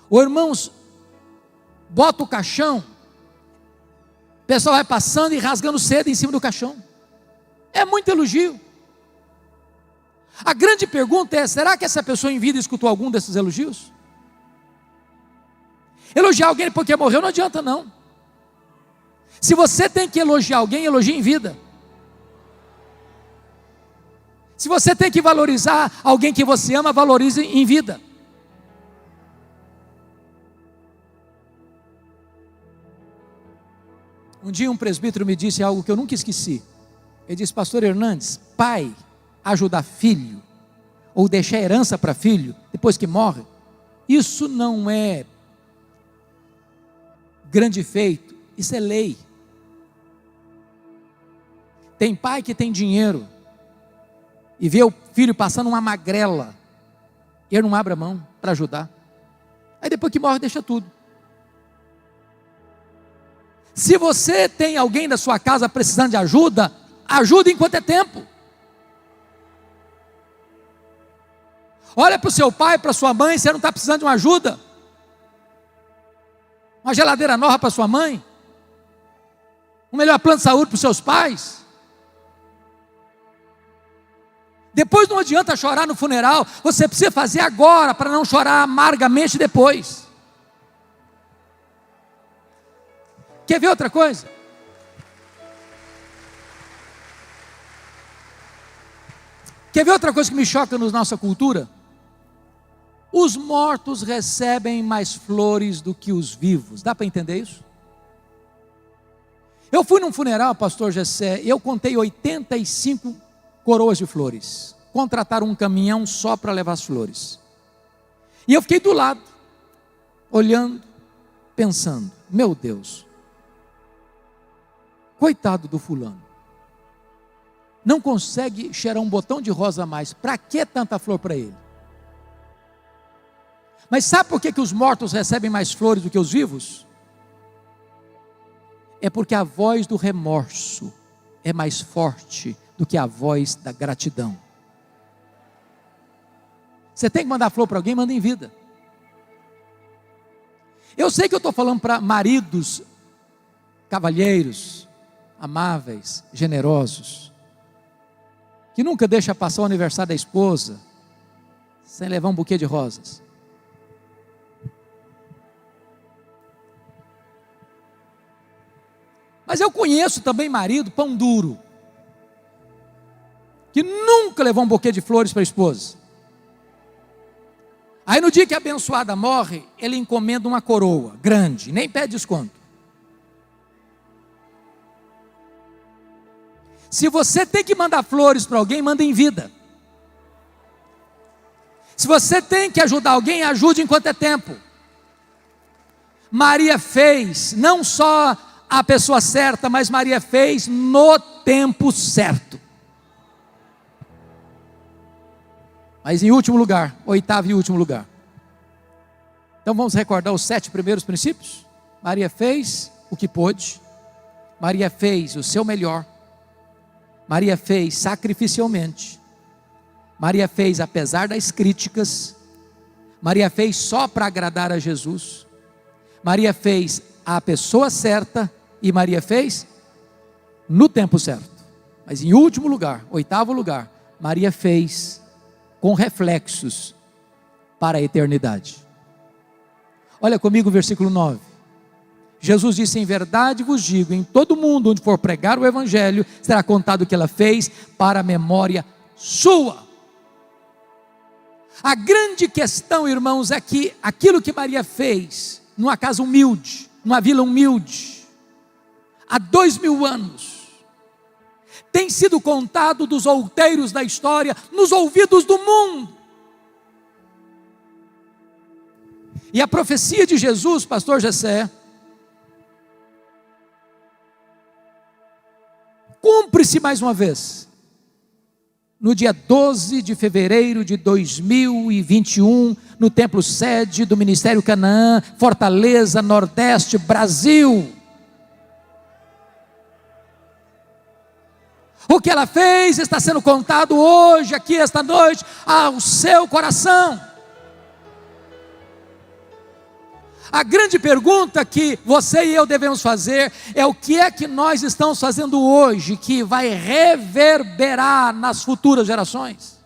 Ô irmãos, bota o caixão, o pessoal vai passando e rasgando seda em cima do caixão. É muito elogio. A grande pergunta é, será que essa pessoa em vida escutou algum desses elogios? Elogiar alguém porque morreu não adianta não. Se você tem que elogiar alguém, elogie em vida. Se você tem que valorizar alguém que você ama, valorize em vida. Um dia um presbítero me disse algo que eu nunca esqueci. Ele disse: pastor Hernandes, pai ajudar filho, ou deixar herança para filho, depois que morre, isso não é grande feito, isso é lei. Tem pai que tem dinheiro, e vê o filho passando uma magrela, e ele não abre a mão para ajudar, aí depois que morre deixa tudo. Se você tem alguém da sua casa precisando de ajuda, ajude enquanto é tempo. Olha para o seu pai, para a sua mãe, você não está precisando de uma ajuda? Uma geladeira nova para sua mãe? Um melhor plano de saúde para os seus pais? Depois não adianta chorar no funeral, você precisa fazer agora, para não chorar amargamente depois. Quer ver outra coisa? Quer ver outra coisa que me choca na nossa cultura? Os mortos recebem mais flores do que os vivos. Dá para entender isso? Eu fui num funeral, pastor Gessé, e eu contei 85 coroas de flores. Contrataram um caminhão só para levar as flores. E eu fiquei do lado, olhando, pensando: meu Deus, coitado do fulano, não consegue cheirar um botão de rosa a mais, para que tanta flor para ele? Mas sabe por que os mortos recebem mais flores do que os vivos? É porque a voz do remorso é mais forte do que a voz da gratidão. Você tem que mandar flor para alguém, manda em vida. Eu sei que eu estou falando para maridos, cavalheiros, amáveis, generosos, que nunca deixa passar o aniversário da esposa sem levar um buquê de rosas. Mas eu conheço também marido pão duro, que nunca levou um buquê de flores para a esposa. Aí no dia que a abençoada morre, ele encomenda uma coroa grande, nem pede desconto. Se você tem que mandar flores para alguém, manda em vida. Se você tem que ajudar alguém, ajude enquanto é tempo. Maria fez, não só a pessoa certa, mas Maria fez no tempo certo. Mas em último lugar, oitavo e último lugar. Então vamos recordar os 7 primeiros princípios? Maria fez o que pôde. Maria fez o seu melhor. Maria fez sacrificialmente. Maria fez apesar das críticas. Maria fez só para agradar a Jesus. Maria fez a pessoa certa. E Maria fez no tempo certo. Mas em último lugar, oitavo lugar, Maria fez com reflexos para a eternidade. Olha comigo o versículo 9. Jesus disse: em verdade vos digo, em todo mundo onde for pregar o evangelho, será contado o que ela fez para a memória sua. A grande questão, irmãos, é que aquilo que Maria fez, numa casa humilde, numa vila humilde, há 2000 anos, tem sido contado dos outeiros da história, nos ouvidos do mundo. E a profecia de Jesus, pastor Gessé, cumpre-se mais uma vez, no dia 12 de fevereiro de 2021, no templo sede do Ministério Canaã, Fortaleza, Nordeste, Brasil. O que ela fez está sendo contado hoje, aqui, esta noite, ao seu coração. A grande pergunta que você e eu devemos fazer é: o que é que nós estamos fazendo hoje que vai reverberar nas futuras gerações?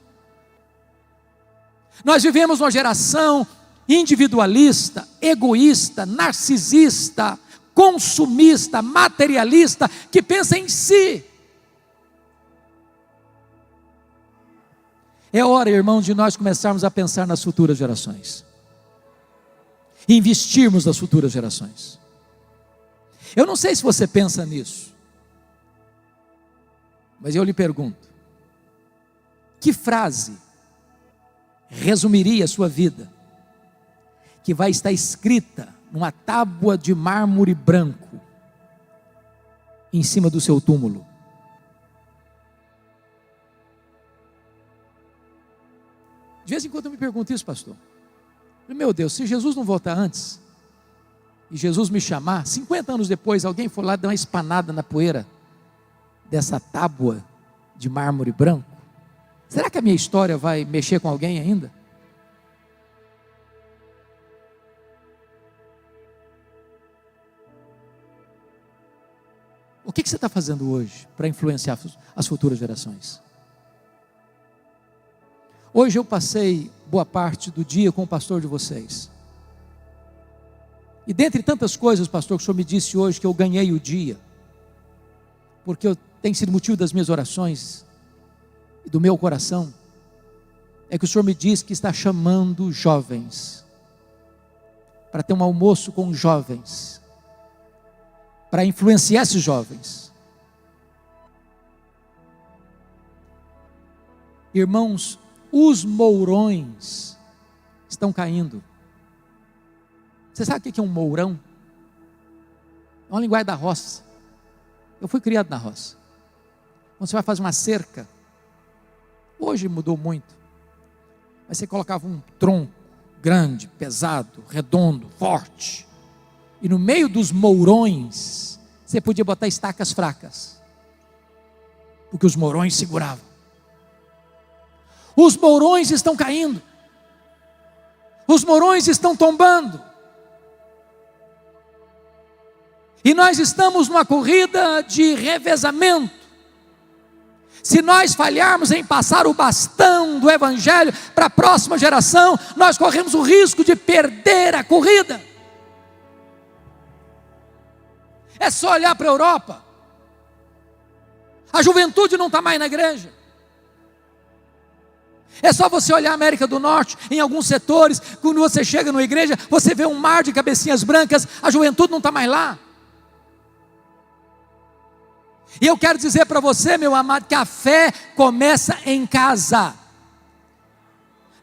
Nós vivemos uma geração individualista, egoísta, narcisista, consumista, materialista, que pensa em si. É hora, irmão, de nós começarmos a pensar nas futuras gerações, investirmos nas futuras gerações. Eu não sei se você pensa nisso, mas eu lhe pergunto: que frase resumiria a sua vida, que vai estar escrita numa tábua de mármore branco, em cima do seu túmulo? De vez em quando eu me pergunto isso, pastor. Meu Deus, se Jesus não voltar antes, e Jesus me chamar, 50 anos depois, alguém for lá dar uma espanada na poeira dessa tábua de mármore branco, será que a minha história vai mexer com alguém ainda? O que você está fazendo hoje para influenciar as futuras gerações? Hoje eu passei boa parte do dia com o pastor de vocês. E dentre tantas coisas, pastor, que o senhor me disse hoje, que eu ganhei o dia, porque tem sido motivo das minhas orações e do meu coração, é que o senhor me disse que está chamando jovens para ter um almoço com jovens, para influenciar esses jovens. Irmãos, os mourões estão caindo. Você sabe o que é um mourão? É uma linguagem da roça. Eu fui criado na roça. Quando você vai fazer uma cerca, hoje mudou muito, mas você colocava um tronco grande, pesado, redondo, forte, e no meio dos mourões você podia botar estacas fracas, porque os mourões seguravam. Os mourões estão caindo, os mourões estão tombando, e nós estamos numa corrida de revezamento. Se nós falharmos em passar o bastão do Evangelho para a próxima geração, nós corremos o risco de perder a corrida. É só olhar para a Europa, a juventude não está mais na igreja. É só você olhar a América do Norte, em alguns setores, quando você chega numa igreja, você vê um mar de cabecinhas brancas, a juventude não está mais lá. E eu quero dizer para você, meu amado, que a fé começa em casa.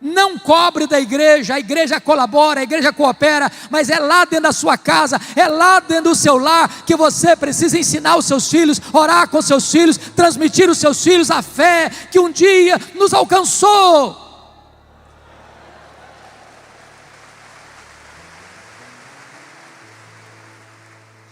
Não cobre da igreja, a igreja colabora, a igreja coopera, mas é lá dentro da sua casa, é lá dentro do seu lar, que você precisa ensinar os seus filhos, orar com seus filhos, transmitir os seus filhos a fé que um dia nos alcançou.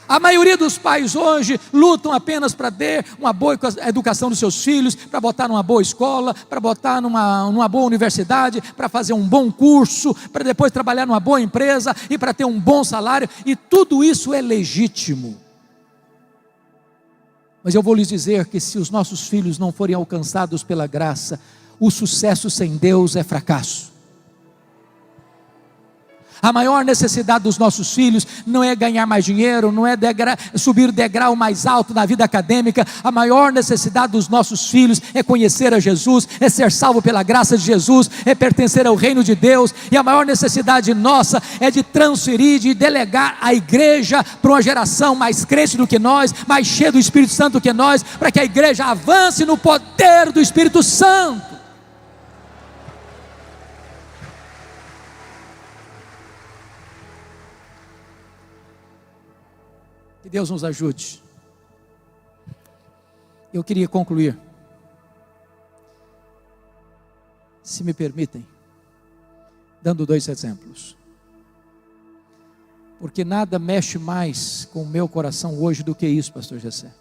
A maioria dos pais hoje lutam apenas para ter uma boa educação dos seus filhos, para botar numa boa escola, para botar numa boa universidade, para fazer um bom curso, para depois trabalhar numa boa empresa e para ter um bom salário, e tudo isso é legítimo. Mas eu vou lhes dizer que se os nossos filhos não forem alcançados pela graça, o sucesso sem Deus é fracasso. A maior necessidade dos nossos filhos não é ganhar mais dinheiro, não é subir o degrau mais alto na vida acadêmica. A maior necessidade dos nossos filhos é conhecer a Jesus, é ser salvo pela graça de Jesus, é pertencer ao reino de Deus. E a maior necessidade nossa é de transferir, de delegar a igreja para uma geração mais crente do que nós, mais cheia do Espírito Santo do que nós, para que a igreja avance no poder do Espírito Santo. Que Deus nos ajude. Eu queria concluir, se me permitem, dando 2 exemplos. Porque nada mexe mais com o meu coração hoje do que isso, pastor Jessé.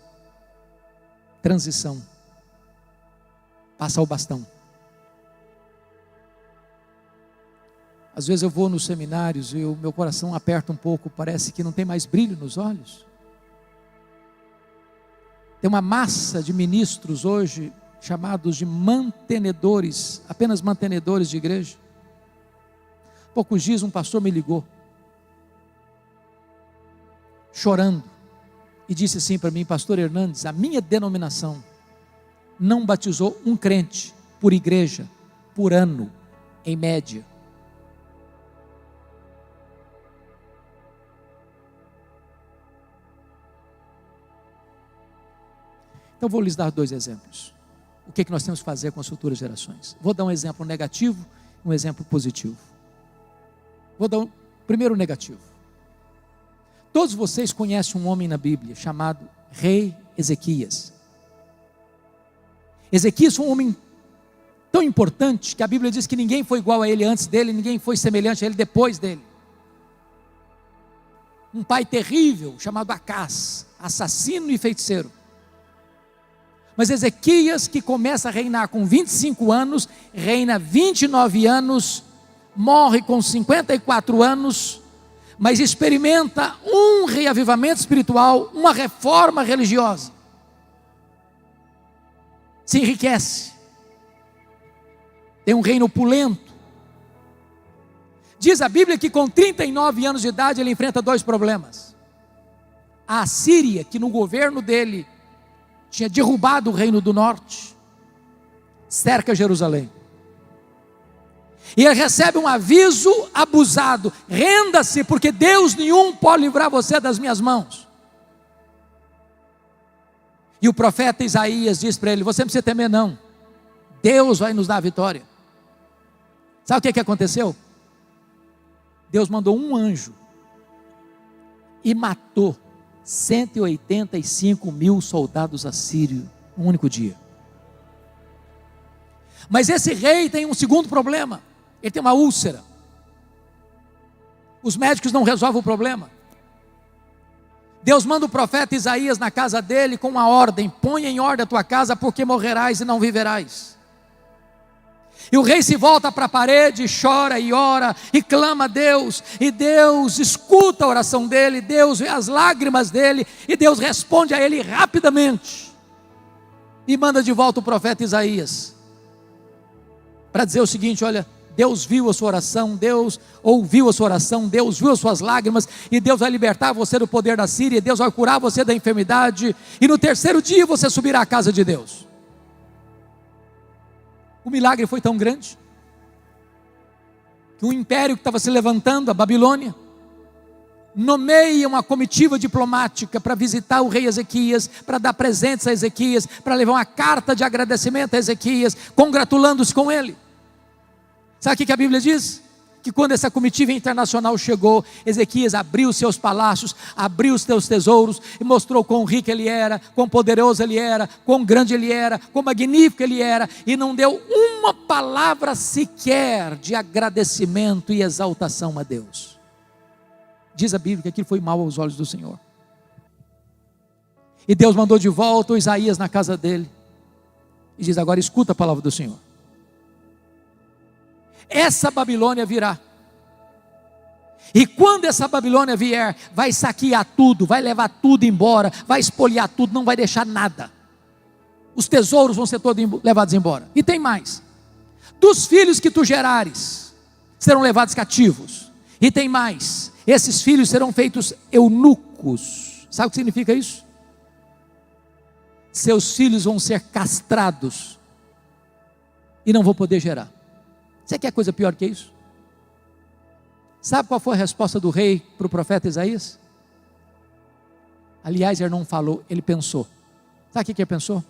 Transição. Passar o bastão. Às vezes eu vou nos seminários e o meu coração aperta um pouco, parece que não tem mais brilho nos olhos. Tem uma massa de ministros hoje, chamados de mantenedores, apenas mantenedores de igreja. Poucos dias um pastor me ligou, chorando, e disse assim para mim: pastor Hernandes, a minha denominação não batizou um crente por igreja, por ano, em média. Então vou lhes dar 2 exemplos. O que nós temos que fazer com as futuras gerações? Vou dar um exemplo negativo e um exemplo positivo. Vou dar primeiro negativo. Todos vocês conhecem um homem na Bíblia chamado Rei Ezequias. Ezequias foi um homem tão importante que a Bíblia diz que ninguém foi igual a ele antes dele, ninguém foi semelhante a ele depois dele. Um pai terrível chamado Acás, assassino e feiticeiro. Mas Ezequias, que começa a reinar com 25 anos, reina 29 anos, morre com 54 anos, mas experimenta um reavivamento espiritual, uma reforma religiosa. Se enriquece, tem um reino opulento. Diz a Bíblia que com 39 anos de idade ele enfrenta 2 problemas. A Assíria, que no governo dele tinha derrubado o reino do norte, cerca Jerusalém. E ele recebe um aviso abusado: renda-se, porque Deus nenhum pode livrar você das minhas mãos. E o profeta Isaías diz para ele: você não precisa temer não, Deus vai nos dar a vitória. Sabe o que aconteceu? Deus mandou um anjo e matou 185 mil soldados assírios num único dia. Mas esse rei tem um segundo problema. Ele tem uma úlcera. Os médicos não resolvem o problema. Deus manda o profeta Isaías na casa dele com uma ordem: põe em ordem a tua casa, porque morrerás e não viverás. E o rei se volta para a parede, chora e ora, e clama a Deus, e Deus escuta a oração dele, Deus vê as lágrimas dele, e Deus responde a ele rapidamente, e manda de volta o profeta Isaías, para dizer o seguinte: olha, Deus viu a sua oração, Deus ouviu a sua oração, Deus viu as suas lágrimas, e Deus vai libertar você do poder da Síria, Deus vai curar você da enfermidade, e no 3º dia você subirá à casa de Deus. O milagre foi tão grande, que o império que estava se levantando, a Babilônia, nomeia uma comitiva diplomática para visitar o rei Ezequias, para dar presentes a Ezequias, para levar uma carta de agradecimento a Ezequias, congratulando-se com ele. Sabe o que a Bíblia diz? Que quando essa comitiva internacional chegou, Ezequias abriu os seus palácios, abriu os seus tesouros, e mostrou quão rico ele era, quão poderoso ele era, quão grande ele era, quão magnífico ele era, e não deu uma palavra sequer de agradecimento e exaltação a Deus. Diz a Bíblia que aquilo foi mal aos olhos do Senhor. E Deus mandou de volta o Isaías na casa dele, e diz: agora escuta a palavra do Senhor. Essa Babilônia virá, e quando essa Babilônia vier, vai saquear tudo, vai levar tudo embora, vai espoliar tudo, não vai deixar nada. Os tesouros vão ser todos levados embora. E tem mais: dos filhos que tu gerares serão levados cativos. E tem mais: esses filhos serão feitos eunucos. Sabe o que significa isso? Seus filhos vão ser castrados e não vão poder gerar. Você quer coisa pior que isso? Sabe qual foi a resposta do rei para o profeta Isaías? Aliás, ele não falou, ele pensou. Sabe o que ele pensou?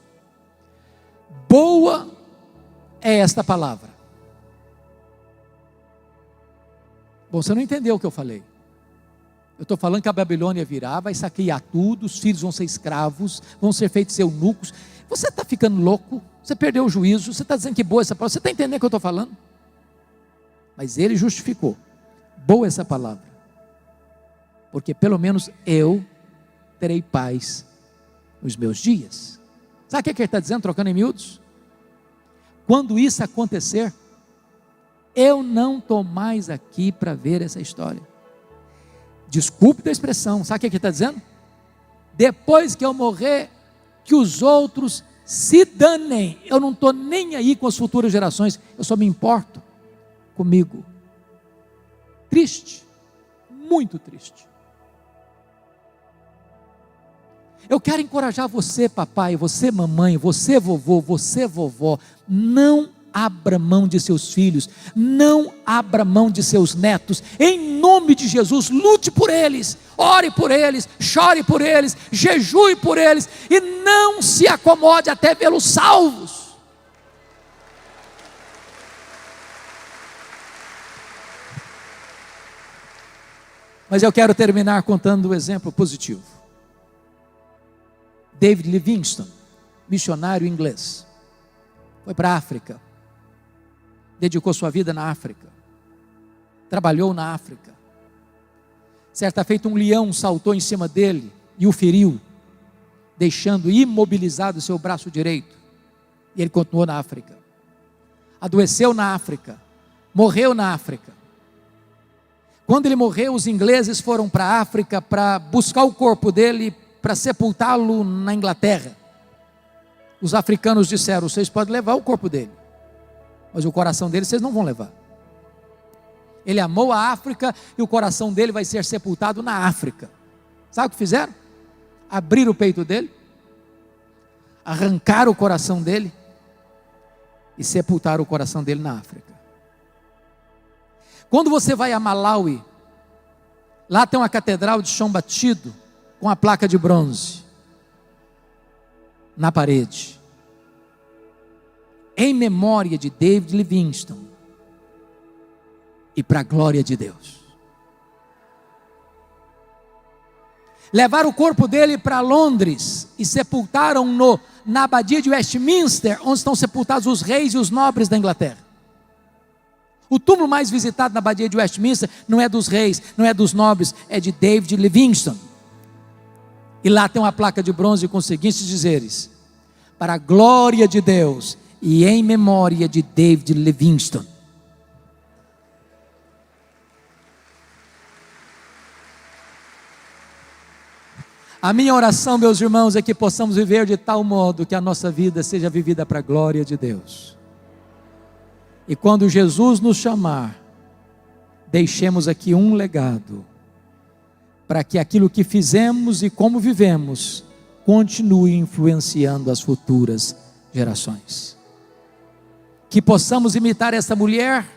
Boa é esta palavra. Bom, você não entendeu o que eu falei. Eu estou falando que a Babilônia virá, vai saquear tudo, os filhos vão ser escravos, vão ser feitos eunucos. Você está ficando louco? Você perdeu o juízo? Você está dizendo que boa essa palavra? Você está entendendo o que eu estou falando? Mas ele justificou: boa essa palavra, porque pelo menos eu terei paz nos meus dias. Sabe o que ele está dizendo, trocando em miúdos? Quando isso acontecer, eu não estou mais aqui para ver essa história. Desculpe da expressão, sabe o que ele está dizendo? Depois que eu morrer, que os outros se danem, eu não estou nem aí com as futuras gerações, eu só me importo comigo. triste, muito triste. Eu quero encorajar você, papai, você, mamãe, você, vovô, você, vovó, não abra mão de seus filhos, não abra mão de seus netos, em nome de Jesus. Lute por eles, ore por eles, chore por eles, jejue por eles, e não se acomode até vê-los salvos. Mas eu quero terminar contando um exemplo positivo. David Livingstone, missionário inglês, foi para a África, dedicou sua vida na África, trabalhou na África. Certa feita, um leão saltou em cima dele e o feriu, deixando imobilizado seu braço direito, e ele continuou na África. Adoeceu na África, morreu na África. Quando ele morreu, os ingleses foram para a África para buscar o corpo dele, para sepultá-lo na Inglaterra. Os africanos disseram: vocês podem levar o corpo dele, mas o coração dele vocês não vão levar. Ele amou a África e o coração dele vai ser sepultado na África. Sabe o que fizeram? Abriram o peito dele, arrancaram o coração dele e sepultaram o coração dele na África. Quando você vai a Malawi, lá tem uma catedral de chão batido, com a placa de bronze na parede, em memória de David Livingstone, e para a glória de Deus. Levaram o corpo dele para Londres e sepultaram-no na abadia de Westminster, onde estão sepultados os reis e os nobres da Inglaterra. O túmulo mais visitado na abadia de Westminster não é dos reis, não é dos nobres, é de David Livingstone. E lá tem uma placa de bronze com os seguintes dizeres: para a glória de Deus e em memória de David Livingstone. A minha oração, meus irmãos, é que possamos viver de tal modo que a nossa vida seja vivida para a glória de Deus. E quando Jesus nos chamar, deixemos aqui um legado, para que aquilo que fizemos e como vivemos continue influenciando as futuras gerações. Que possamos imitar essa mulher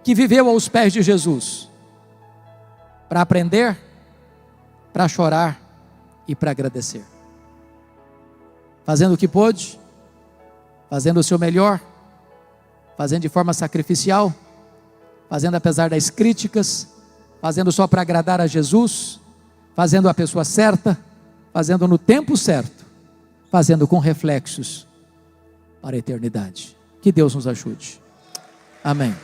que viveu aos pés de Jesus, para aprender, para chorar e para agradecer, fazendo o que pôde, fazendo o seu melhor, fazendo de forma sacrificial, fazendo apesar das críticas, fazendo só para agradar a Jesus, fazendo a pessoa certa, fazendo no tempo certo, fazendo com reflexos para a eternidade. Que Deus nos ajude. Amém.